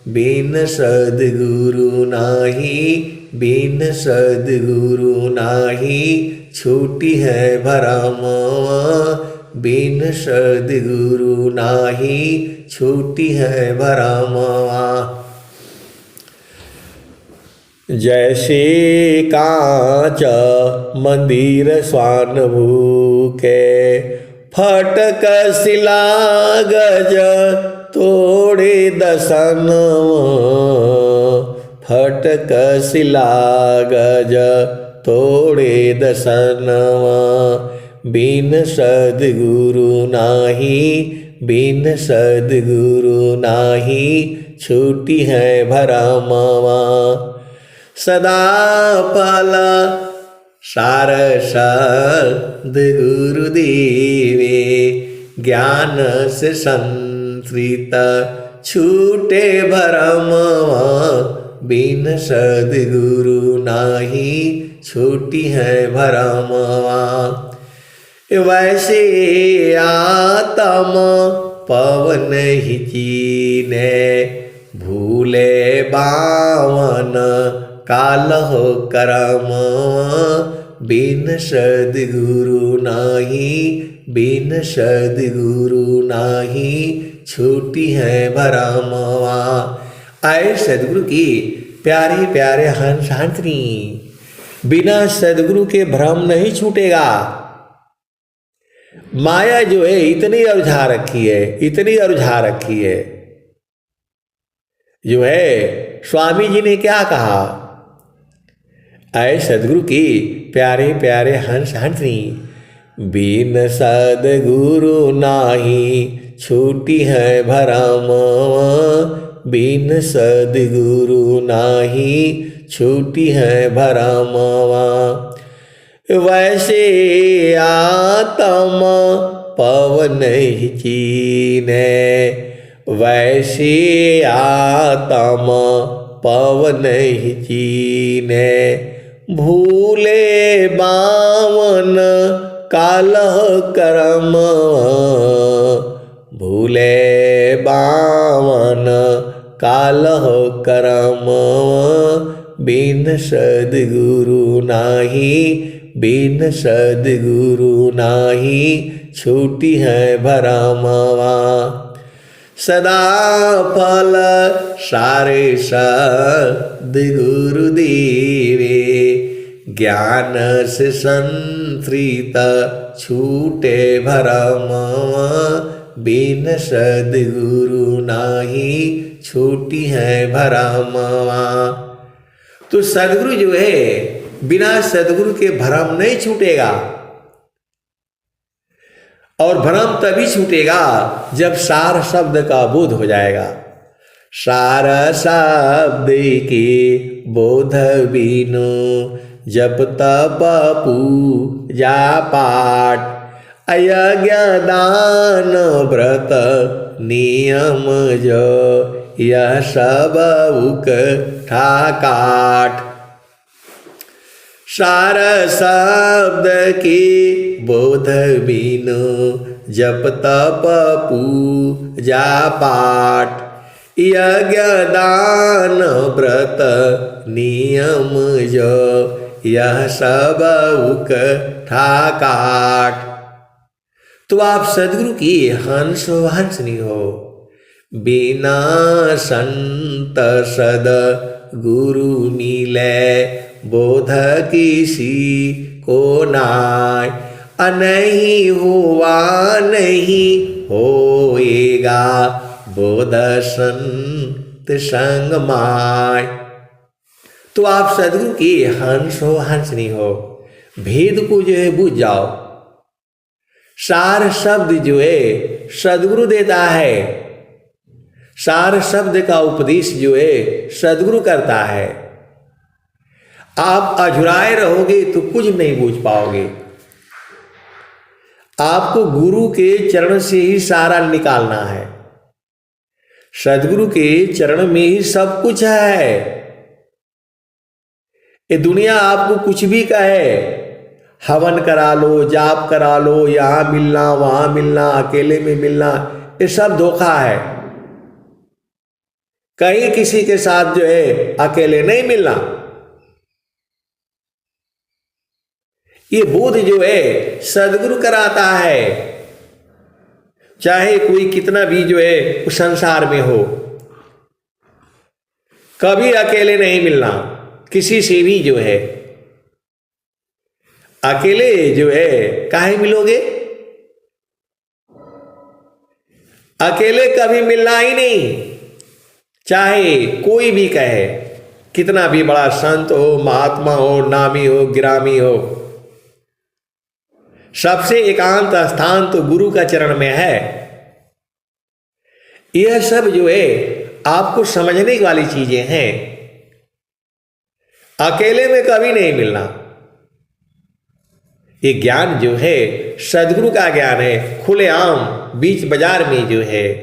S1: बिन सद्गुरु नाही, बिन सद्गुरु नाही, छूटी है भरमवा, बिन सद्गुरु नाही, छूटी है भरमवा। जैसे कांच मंदिर स्वानभू के, फटक शिला गज तोड़े दसनवा, फटक शिला गज तोड़े दसनवा, बिन सद्गुरु नाही, बिन सद्गुरु नाही, छूटी है भरमवा। सदा फल सार सद्गुरु देवे, ज्ञान से संतृत छूटे भरमवा, बिन सद्गुरु नाही, छूटी है भरमवा। वैसे आत्म पवन ही चीने, भूले बावन काल हो करमवा, बिन सद्गुरु नाही, बिन सद्गुरु नाही, छूटी है भरमवा। आए सद्गुरु की प्यारे प्यारे हंस हंसनी, बिना सद्गुरु के भ्रम नहीं छूटेगा। माया जो है इतनी उलझा रखी है, इतनी उलझा रखी है। जो है स्वामी जी ने क्या कहा, आए सद्गुरु की प्यारे प्यारे हंस हंसनी, बिन सद्गुरु नाही, छूटी है भरमवा, बिन सद्गुरु नाही, छूटी है भरमवा। वैसे आत्म पवन ही चीने, वैसे आत्म पवन ही चीने, भूले बावन कालह करमवा, भूले बावन कालह करमवा, बिन सद्गुरु नाही, बिन सद्गुरु नाही, छूटी है भरमवा। सदा फल सारे सद्गुरु देवे, ज्ञान से संतृत छूटे भरमवा, बिन सद्गुरु नाही, छूटी है भरमवा। तो सद्गुरु जो है बिना सद्गुरु के भ्रम नहीं छूटेगा, और भ्रम तभी छूटेगा जब सार शब्द का बोध हो जाएगा। सार शब्द के बोध बिनु, जप तप पूजा पाठ, अयज्ञ दान व्रत नियम जो, यह सब उकठा काट। सार शब्द की बोध बिनु, जप तप पूजा पाठ, यज्ञ दान व्रत नियम जो, यह सब उकठा काट। तो आप सद्गुरु की हंस हंसनी हो, बिना संत सद गुरु मिले, बोध किसी को नाय, नहीं हुआ नहीं होएगा, बोध संत संग माय। तो आप सद्गुरु की हंस हो हंसनी हो, भेद को जो है बुझ जाओ। सार शब्द जो है सद्गुरु देता है, सार शब्द का उपदेश जो है सद्गुरु करता है। आप अझुराए रहोगे तो कुछ नहीं बूझ पाओगे। आपको गुरु के चरण से ही सारा निकालना है। सदगुरु के चरण में ही सब कुछ है। ये दुनिया आपको कुछ भी कहे, हवन करा लो, जाप करा लो, यहां मिलना वहां मिलना, अकेले में मिलना, ये सब धोखा है। कहीं किसी के साथ जो है अकेले नहीं मिलना। ये बोध जो है सदगुरु कराता है। चाहे कोई कितना भी जो है उस संसार में हो, कभी अकेले नहीं मिलना किसी से भी। जो है अकेले जो है काहे मिलोगे? अकेले कभी मिलना ही नहीं। चाहे कोई भी कहे, कितना भी बड़ा संत हो, महात्मा हो, नामी हो, गिरामी हो, सबसे एकांत स्थान तो गुरु का चरण में है। यह सब जो है आपको समझने वाली चीजें हैं। अकेले में कभी नहीं मिलना। ये ज्ञान जो है सदगुरु का ज्ञान है। खुलेआम बीच बाजार में जो है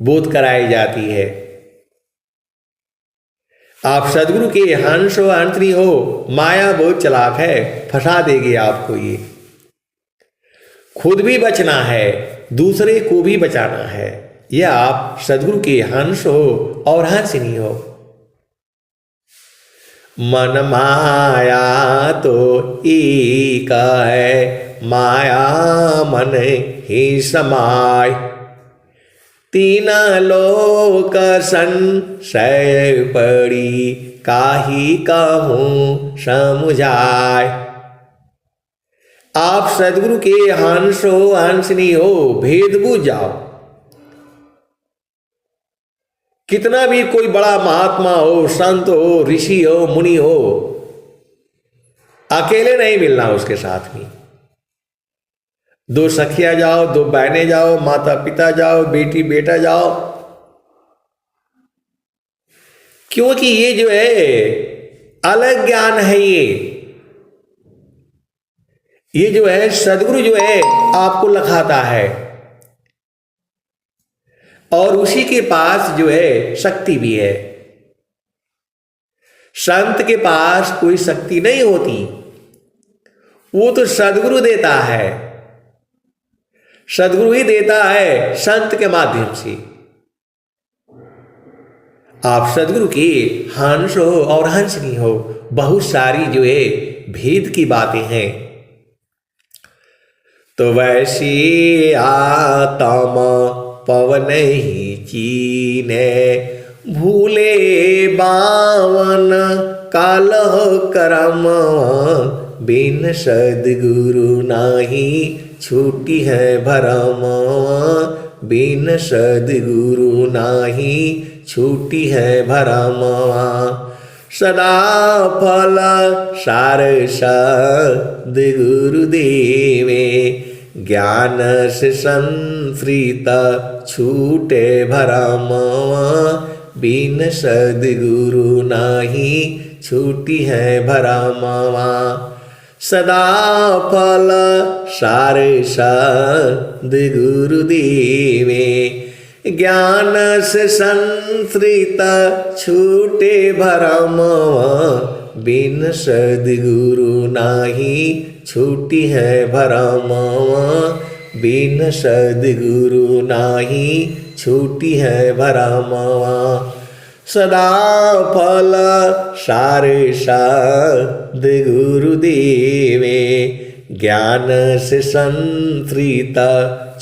S1: बोध कराई जाती है। आप सदगुरु के हंस हो, अंतरी हो, माया बहुत चालाक है, फंसा देगी आपको। ये खुद भी बचना है, दूसरे को भी बचाना है। यह आप सदगुरु के हंस हो और हंसनी हो। मन माया तो एक है, माया मन ही समाय। तीन लोक संशय पड़ी, काहि कहूँ समुझाय। आप सदगुरु के हंस हो, हंसनी हो, भेद बूझ जाओ। कितना भी कोई बड़ा महात्मा हो, संत हो, ऋषि हो, मुनि हो, अकेले नहीं मिलना उसके साथ में। दो सखिया जाओ, दो बहनें जाओ, माता पिता जाओ, बेटी बेटा जाओ। क्योंकि ये जो है अलग ज्ञान है। ये जो है सदगुरु जो है आपको लखाता है, और उसी के पास जो है शक्ति भी है। संत के पास कोई शक्ति नहीं होती, वो तो सदगुरु देता है। सदगुरु ही देता है संत के माध्यम से। आप सदगुरु के हंस हो और हंसनी हो। बहुत सारी जो है भेद की बातें हैं। तो वैसी आत्म पवन ही चीने, भूले बावन कालह करम। बिन सदगुरु नाही छूटी है भरम। बिन सदगुरु नाही छूटी है भरम। सदा फल सार सद्गुरु देवे, ज्ञान से संस्कृत छूटे भरम। बिन सद्गुरु नाही छूटी है भरम। सदा फल सार सद्गुरु देवे, ज्ञान से संस्कृत छूटे भरम। बिन सद्गुरु नाही छूटी है भरम। बिन सद्गुरु नाही छूटी है भरम। सदा फल सार सद्गुरु देवे, ज्ञान से संस्कृत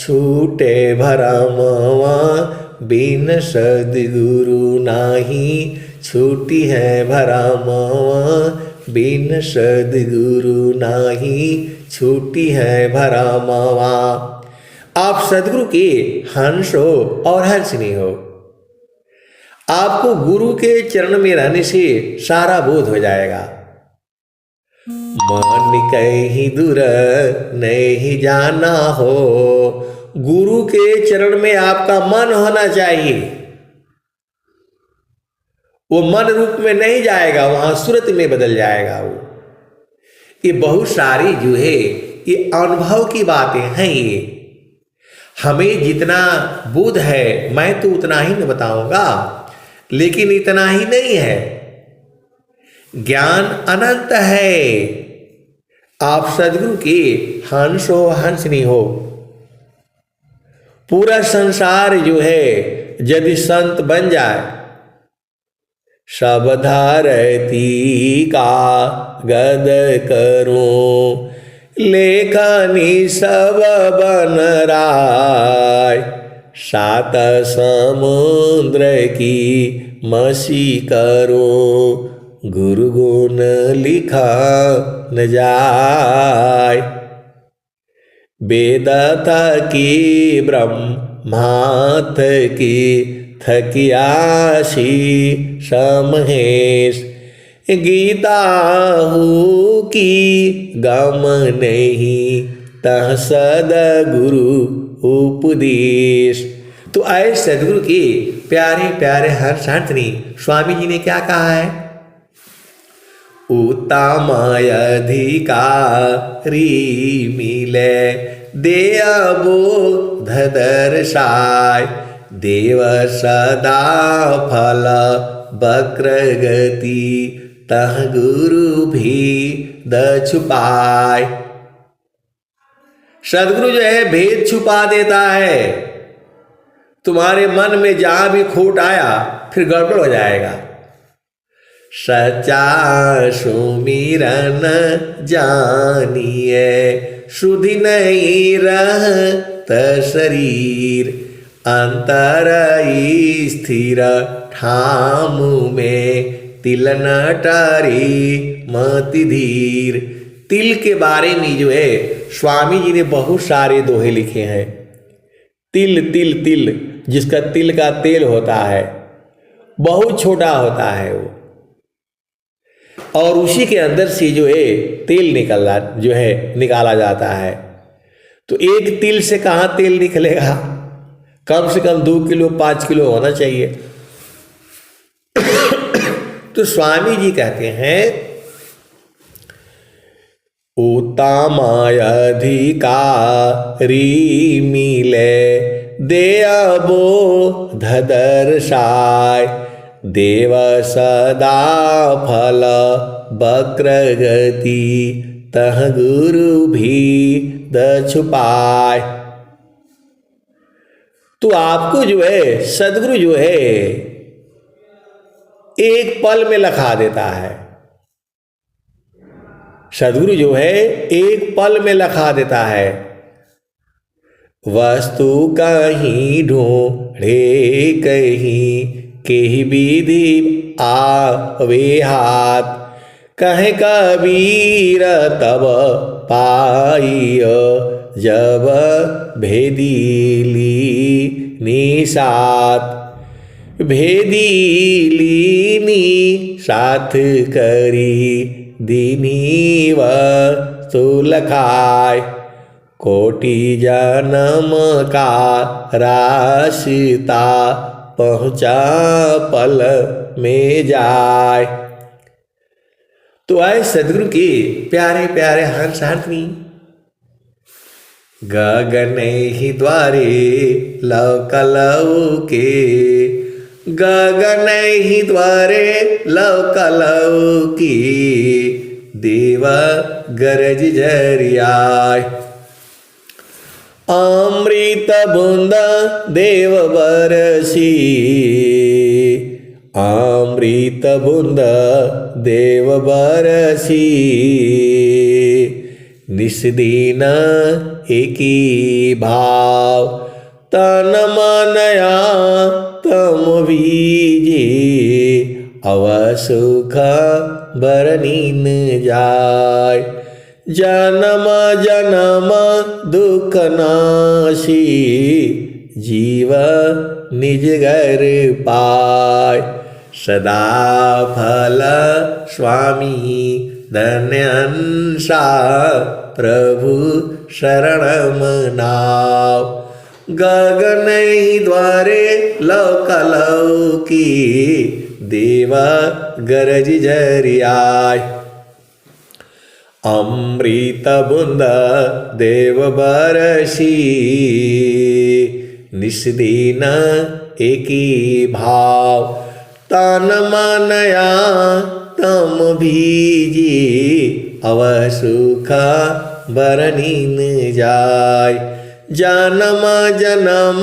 S1: छूटे भरम। बिन सद्गुरु नाही छूटी है भरम। बिन सद्गुरु नाही छूटी है भरम। आप सद्गुरु के हंस हो और हंसनी हो। आपको गुरु के चरण में रहने से सारा बोध हो जाएगा। मन कहीं दूर नहीं जाना हो, गुरु के चरण में आपका मन होना चाहिए। वो मन रूप में नहीं जाएगा, वहां सूरत में बदल जाएगा। वो ये बहुत सारी जो है ये अनुभव की बातें हैं। ये हमें जितना बोध है मैं तो उतना ही न बताऊंगा, लेकिन इतना ही नहीं है, ज्ञान अनंत है। आप सदगुरु के हंस हो हंसनी हो। पूरा संसार जो है यदि संत बन जाए, सब धारती का गद करूं, लेखनी सब बन राय, सात समुद्र की मसी करूं, गुरु गुण लिखा न जाय। वेद थकी ब्रह्माथ की थकियासी समहेश, गीता हूँ की गम नहीं तह सदगुरु उपदेश। तो आए सदगुरु के प्यारे प्यारे हर्षांतनी स्वामी जी ने क्या कहा है? उत्तम अधिकारी मिले देय बोध दर्शाय, देव सदा फल वक्र गति तह गुरु भी द छुपाय। सदगुरु जो है भेद छुपा देता है। तुम्हारे मन में जहां भी खोट आया फिर गड़बड़ हो जाएगा। सच्चा सुमिरन जानिए, शुद्धि नहीं रहत शरीर, अंतर स्थिर ठाम में तिल न टारी मति धीर। तिल के बारे में जो है स्वामी जी ने बहुत सारे दोहे लिखे हैं। तिल तिल तिल, जिसका तिल का तेल होता है, बहुत छोटा होता है वो, और उसी के अंदर से जो है तेल निकाला जाता है। तो एक तिल से कहाँ तेल निकलेगा? कम से कम 2 किलो 5 किलो होना चाहिए। तो स्वामी जी कहते हैं उत्तम अधिकारी मिले देय बोध दर्शाय, देव सदा फल वक्र गति तह गुरु भी द छुपाय। तो आपको जो है सदगुरु जो है एक पल में लखा देता है। सदगुरु जो है एक पल में लखा देता है। वस्तु कहीं ढूंढे कहीं के विधि आवे हाथ, कहे कबीर तब पाइय जब भेदीली निसात, भेदीली साथ करी दीनी वस्तु लखाय, कोटि जन्म का राशिता पहुँचा पल में जाए। तो आए सदगुरु के प्यारे प्यारे हंसार्थी। गगन ही द्वारे लव कलव के, गगन ही द्वारे लव कलव की, देव गरज झरियाय, अमृत बूंद देव बरसी, अमृत बूंद देव बरसी, निस्दिन एकी भाव, तन मनया तम बीजे, अवसुख बरनीन जाय, जन्म जन्म दुख नाशी, जीव निज घर पाय, सदा फल स्वामी धन्यंसा, प्रभु शरणम नाव, गगन द्वारे लव कलव की, देव गरज झरियाय, अमृत बूंद देव बरसी, निस्दिन एकी भाव, तन मनया तम भीजी, अव सुख बरनीन जाय। जन्म जन्म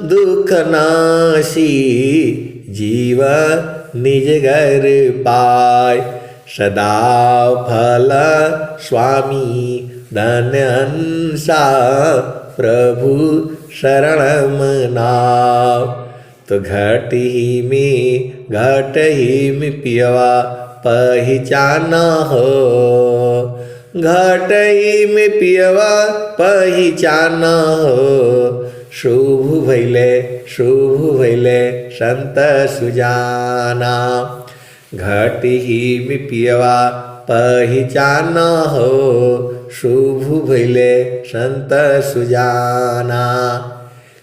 S1: दुख नाशी, जीव निज घर पाय। सदा फल स्वामी धन्यंसा, प्रभु शरण मनाव। तो घट ही में पियवा पहचाना हो, घट ही में पियवा पहचाना हो। शुभ भैले संत सुजाना, घट ही में पियवा पहचाना हो। शुभ भैले संत सुजाना।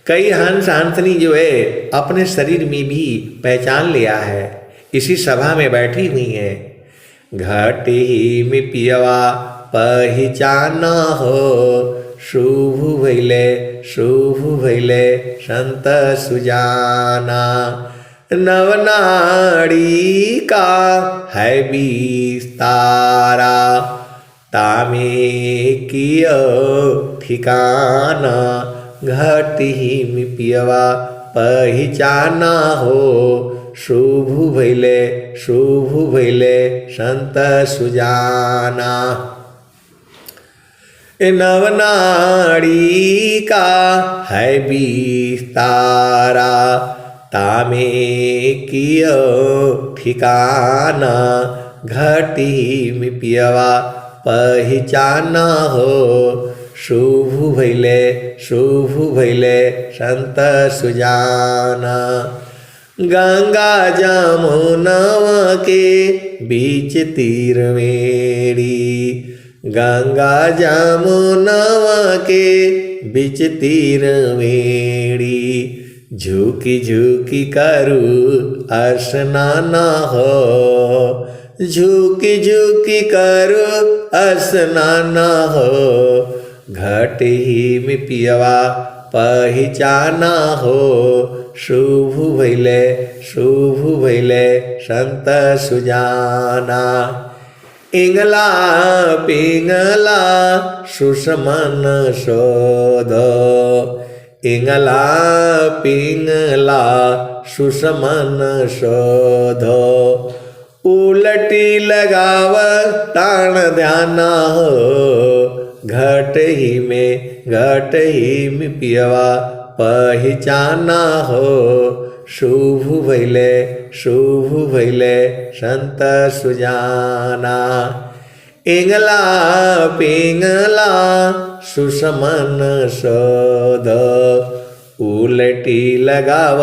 S1: कई हंस हंसनी जो है अपने शरीर में भी पहचान लिया है, इसी सभा में बैठी हुई है। घट ही में पियवा पहचाना हो, शुभ भैले संत सुजाना। नवनाड़ी का है विस्तारा, तामे कियो ठिकाना। घट ही में पियवा पहचाना हो, शुभ भैले संत सुजाना। नवनाड़ी का है विस्तारा, तामे कियो ठिकाना। घट ही में पियवा पहचाना हो, शुभ भैले संत सुजाना। गंगा जमुनवा के बीच तीर मेरी, गंगा जमुनवा के बीच तीर मेरी। झुकी झुकी करू स्नाना हो, झुकी झुकी करू स्नाना हो। घट ही में पियवा पहचाना हो, शुभ भैले संत सुजाना। इंगला पिंगला सुषमन शोध, इंगला पिंगला सुषमन शोध। उलटी लगाव ताण ध्याना हो, घट ही में पियवा पहचाना हो। शुभ भैले संत सुजाना। इंगला पिंगला सुषमन शोध, उलटी लगाव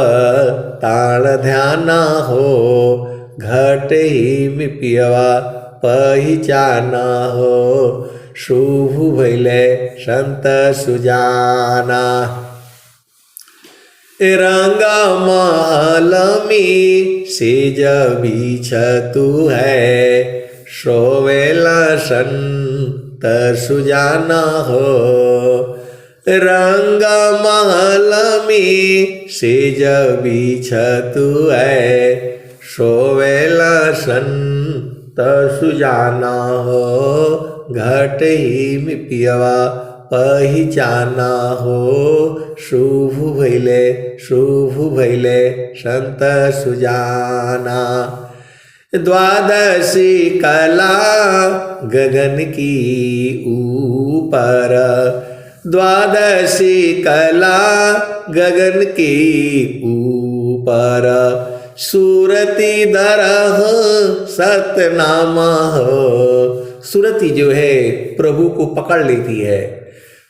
S1: ताण ध्याना हो। घट ही में पियवा पहचाना हो, शुभ भैले संत सुजाना। रंगा महल में सेज बिछतु है, सोवेला संत सुजाना हो। रंगा महल में सेज बिछतु है, सोवेला संत सुजाना हो। घट ही में पियवा पहचाना हो, शुभ भैले संत सुजाना। द्वादशी कला गगन की ऊपर, द्वादशी कला गगन की ऊपर। सूरती दरह सतनामा हो, सूरती जो है प्रभु को पकड़ लेती है,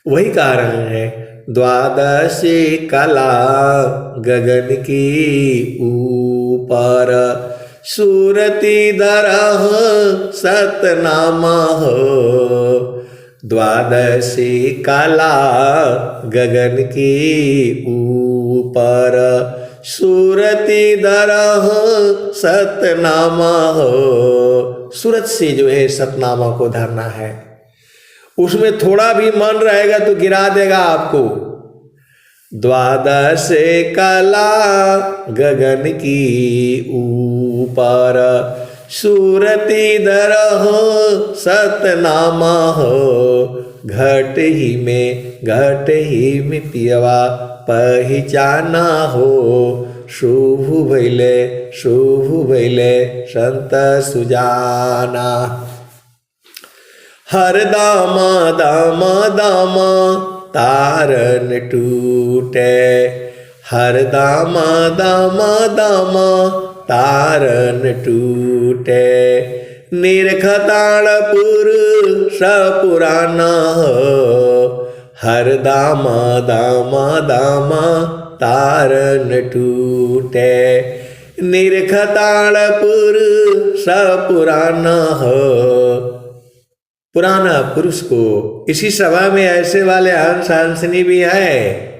S1: वही कारण है। द्वादशी कला गगन की ऊपर, सूरती दरह सतनामा हो। द्वादशी कला गगन की ऊपर, सूरति दरह सतनामा हो। सूरत से जो है सतनामा को धरना है, उसमें थोड़ा भी मन रहेगा तो गिरा देगा आपको। द्वादश कला गगन की ऊपर, सूरति दरह सतनामा हो। घट ही में पियवा पहचाना हो। शुभ भैले संत सुजाना। हर दामा तारन टूटे, हर दामा तारन टूटे। निरखताण पुरुष पुराना हो। हर दामा तारन टूटे। निरखताण पुरुष पुराना हो। पुराना पुरुष को इसी सभा में ऐसे वाले हंस हंसनी भी है,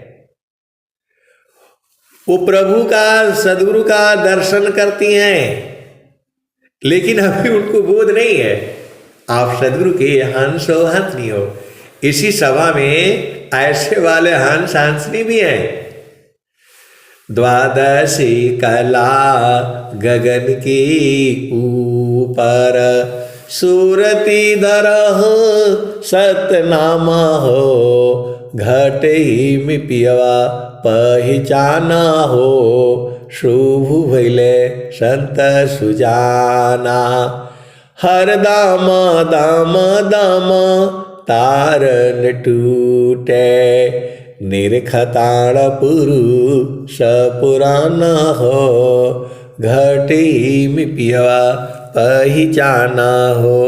S1: वो प्रभु का सदगुरु का दर्शन करती हैं, लेकिन अभी उनको बोध नहीं है। आप सदगुरु के हंस हो हंसनी हो। इसी सभा में ऐसे वाले हंस हंसनी भी हैं। द्वादशी कला गगन की ऊपर, सूरति दरह सतनामा हो। घट ही में पियवा पहचाना हो। शुभ भैले संत सुजाना। हर दामा तारन टूटे। निरखताण पुरुष पुराना हो। घट ही में पियवा पहचाना हो।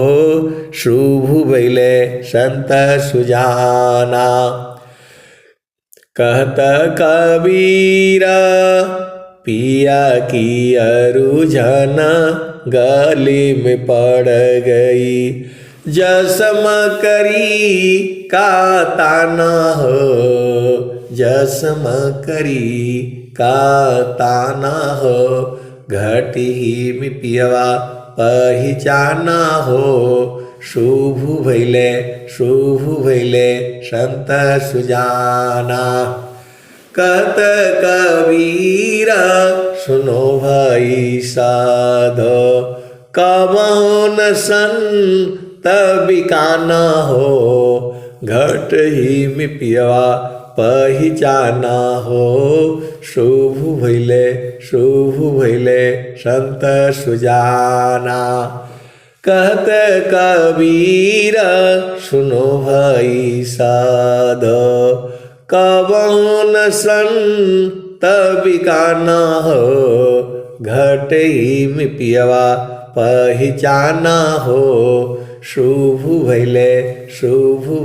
S1: शुभ भैले संत सुजाना। कहत कबीरा पिया की अरुझन गली में पड़ गई। जसम करी का ताना हो। जसम करी का ताना हो। घट ही में पियवा पहचाना हो। शुभ भैले संत सुजाना। कहत कबीरा सुनो भाई साधो। कवन संत बिकाना हो। घट ही में पियवा पहचाना हो। शुभ भैले संत सुजाना। कहत कबीरा सुनो भाई साधो। कवन संत बिकाना हो। घट ही में पियवा पहचाना हो। शुभ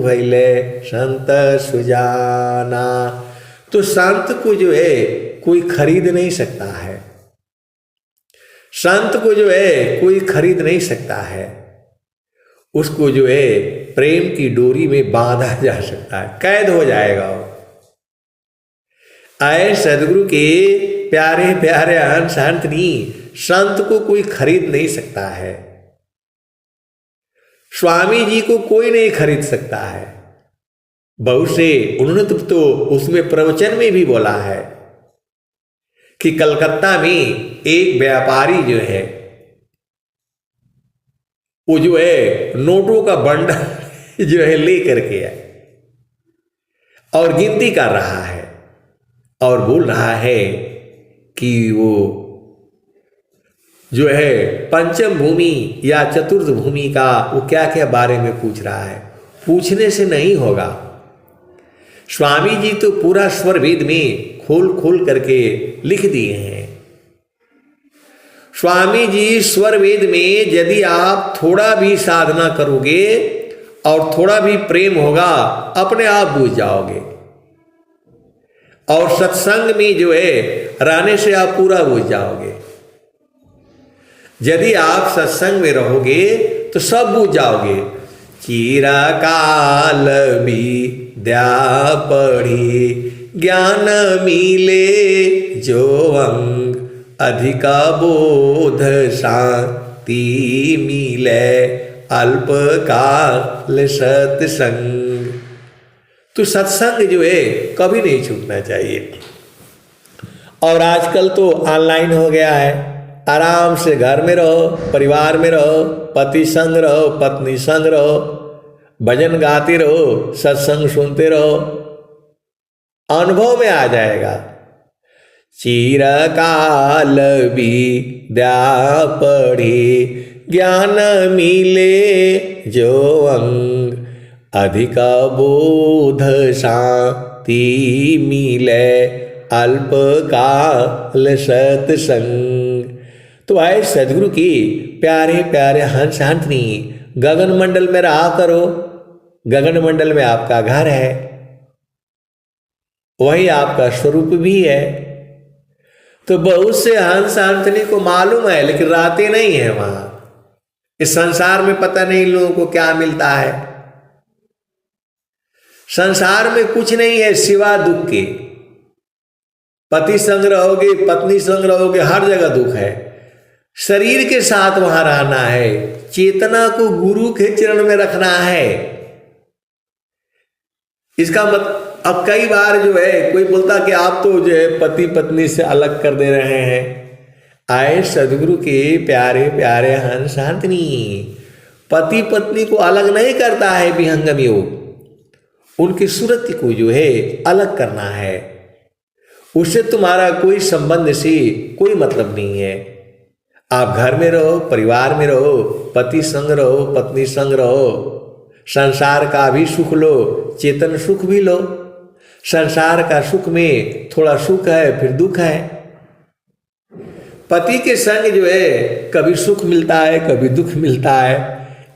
S1: भैले संत सुजाना। तो संत को जो है कोई खरीद नहीं सकता है। संत को जो है कोई खरीद नहीं सकता है। उसको जो है प्रेम की डोरी में बांधा जा सकता है, कैद हो जाएगा वो। आए सदगुरु के प्यारे प्यारे हंस हंसनी, संत को कोई खरीद नहीं सकता है। स्वामी जी को कोई नहीं खरीद सकता है। बहुत से उन्होंने तो उसमें प्रवचन में भी बोला है कि कलकत्ता में एक व्यापारी जो है वो जो है नोटों का बंडल जो है ले करके आए और गिनती कर रहा है और बोल रहा है कि वो जो है पंचम भूमि या चतुर्थ भूमि का वो क्या क्या बारे में पूछ रहा है। पूछने से नहीं होगा। स्वामी जी तो पूरा स्वर वेद में खोल खोल करके लिख दिए हैं। स्वामी जी स्वर वेद में यदि आप थोड़ा भी साधना करोगे और थोड़ा भी प्रेम होगा, अपने आप बूझ जाओगे। और सत्संग में जो है रहने से आप पूरा बूझ जाओगे। यदि आप सत्संग में रहोगे तो सब बूझ जाओगे। चिरकाल विद्या पढ़ी ज्ञान मिले जो अंग, अधिका बोध शांति मिले, अल्पकाल सत्संग। तो सत्संग जो है कभी नहीं छूटना चाहिए। और आजकल तो ऑनलाइन हो गया है, आराम से घर में रहो, परिवार में रहो, पति संग रहो, पत्नी संग रहो, भजन गाते रहो, सत्संग सुनते रहो, अनुभव में आ जाएगा। चिरकाल विद्या पढ़ी, ज्ञान मिले जो अंग, अधिका बोध शांति मिले, अल्पकाल सत्संग। तो आए सदगुरु की प्यारे प्यारे हंस हंसनी, गगन मंडल में रहा करो। गगन मंडल में आपका घर है, वही आपका स्वरूप भी है। तो बहुत से हंस हंसनी को मालूम है, लेकिन रहते नहीं है वहां। इस संसार में पता नहीं लोगों को क्या मिलता है। संसार में कुछ नहीं है सिवा दुख के। पति संग रहोगे, पत्नी संग रहोगे, हर जगह दुख है। शरीर के साथ वहां रहना है, चेतना को गुरु के चरण में रखना है। इसका अब कई बार जो है कोई बोलता कि आप तो जो है पति पत्नी से अलग कर दे रहे हैं। आए सदगुरु के प्यारे प्यारे हंस हंसनी, पति पत्नी को अलग नहीं करता है विहंगम योग। उनकी सूरत को जो है अलग करना है, उससे तुम्हारा कोई संबंध से कोई मतलब नहीं है। आप घर में रहो, परिवार में रहो, पति संग रहो, पत्नी संग रहो, संसार का भी सुख लो, चेतन सुख भी लो। संसार का सुख में थोड़ा सुख है, फिर दुख है। पति के संग जो है कभी सुख मिलता है, कभी दुख मिलता है।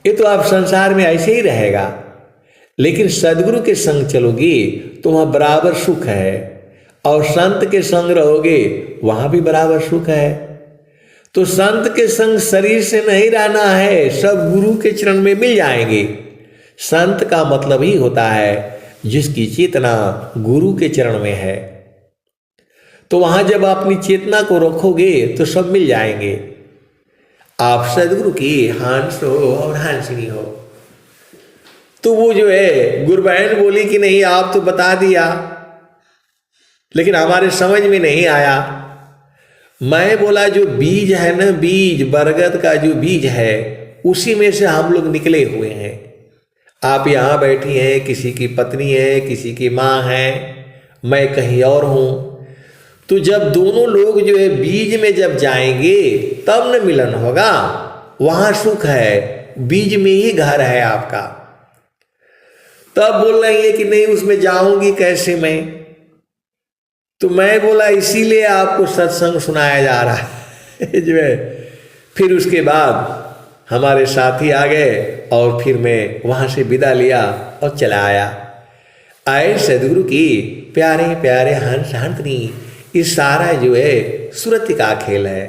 S1: ये तो आप संसार में ऐसे ही रहेगा। लेकिन सदगुरु के संग चलोगी तो वहाँ बराबर सुख है, और संत के संग रहोगे वहाँ भी बराबर सुख है। तो संत के संग शरीर से नहीं रहना है, सब गुरु के चरण में मिल जाएंगे। संत का मतलब ही होता है जिसकी चेतना गुरु के चरण में है। तो वहां जब अपनी चेतना को रखोगे तो सब मिल जाएंगे। आप सदगुरु की हंस हो और हंसनी हो। तो वो जो है गुरबहन बोली कि नहीं आप तो बता दिया, लेकिन हमारे समझ में नहीं आया। मैं बोला जो बीज है ना, बीज बरगद का जो बीज है, उसी में से हम लोग निकले हुए हैं। आप यहाँ बैठी हैं, किसी की पत्नी है, किसी की माँ है, मैं कहीं और हूँ। तो जब दोनों लोग जो है बीज में जब जाएंगे तब न मिलन होगा। वहाँ सुख है, बीज में ही घर है आपका। तब बोल रही है कि नहीं उसमें जाऊंगी कैसे मैं। तो मैं बोला इसीलिए आपको सत्संग सुनाया जा रहा है जो है। फिर उसके बाद हमारे साथी आ गए और फिर मैं वहाँ से विदा लिया और चला आया। आए सदगुरु की प्यारे प्यारे हंस हंसनी, इस सारा जो है सूरत का खेल है।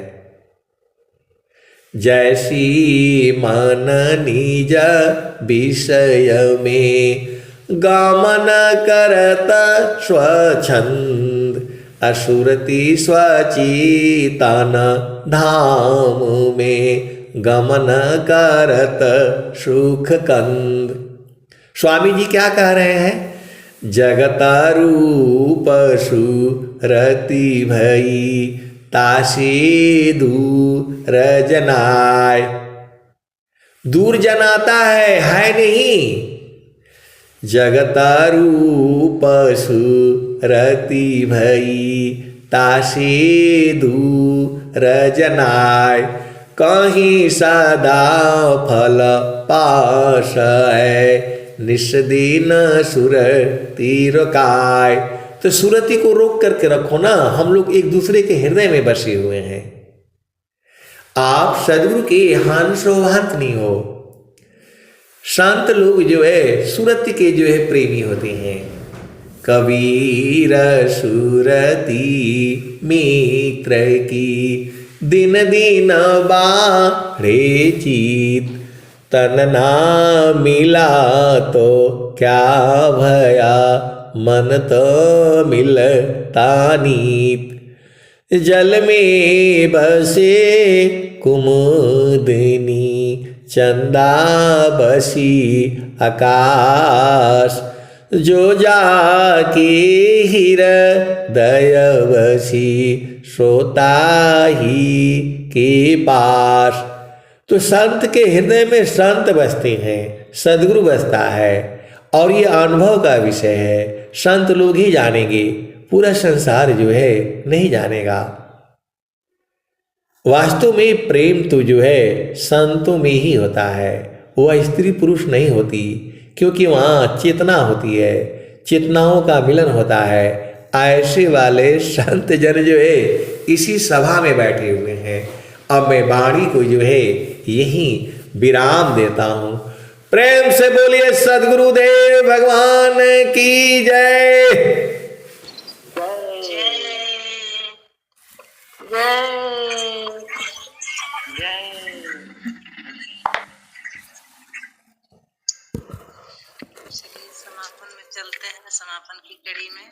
S1: जैसी मन निज विषय में गमन करत स्वच्छंद, असुरति स्वचितन धाम में गमन करत सुख कंद। स्वामी जी क्या कह रहे हैं? जगत रूप सुरति भई तासी दूर जनाय। दूर जनाता है नहीं। जगत रूप सुरति भई तासी दूर जनाय, कहीं सदा फल पास है निस्दिन सुरति रोकाय। तो सुरति को रोक करके रखो ना। हम लोग एक दूसरे के हृदय में बसे हुए हैं। आप सदगुरु के हंस हो हंसनी हो। संत लोग जो है सुरति के जो है प्रेमी होते हैं। कबीर सुरति मित्र की दिन दिन बाढ़े चीत, तन ना मिला तो क्या भया मन तो मिलता नीत। जल में बसे कुमुदिनी, चंदा बसी आकाश। जो जाके हृदय बसी, श्रोता ही के पास। तो संत के हृदय में संत बसते हैं, सदगुरु बसता है, और ये अनुभव का विषय है। संत लोग ही जानेंगे, पूरा संसार जो है नहीं जानेगा। वास्तव में प्रेम तो जो है संतों में ही होता है, वह स्त्री पुरुष नहीं होती, क्योंकि वहाँ चेतना होती है, चेतनाओं का मिलन होता है। ऐसे वाले संत जन जो है इसी सभा में बैठे हुए हैं। अब मैं वाणी को जो है यही विराम देता हूँ। प्रेम से बोलिए सद्गुरुदेव भगवान की जय।
S2: समापन में चलते हैं, समापन की कड़ी में।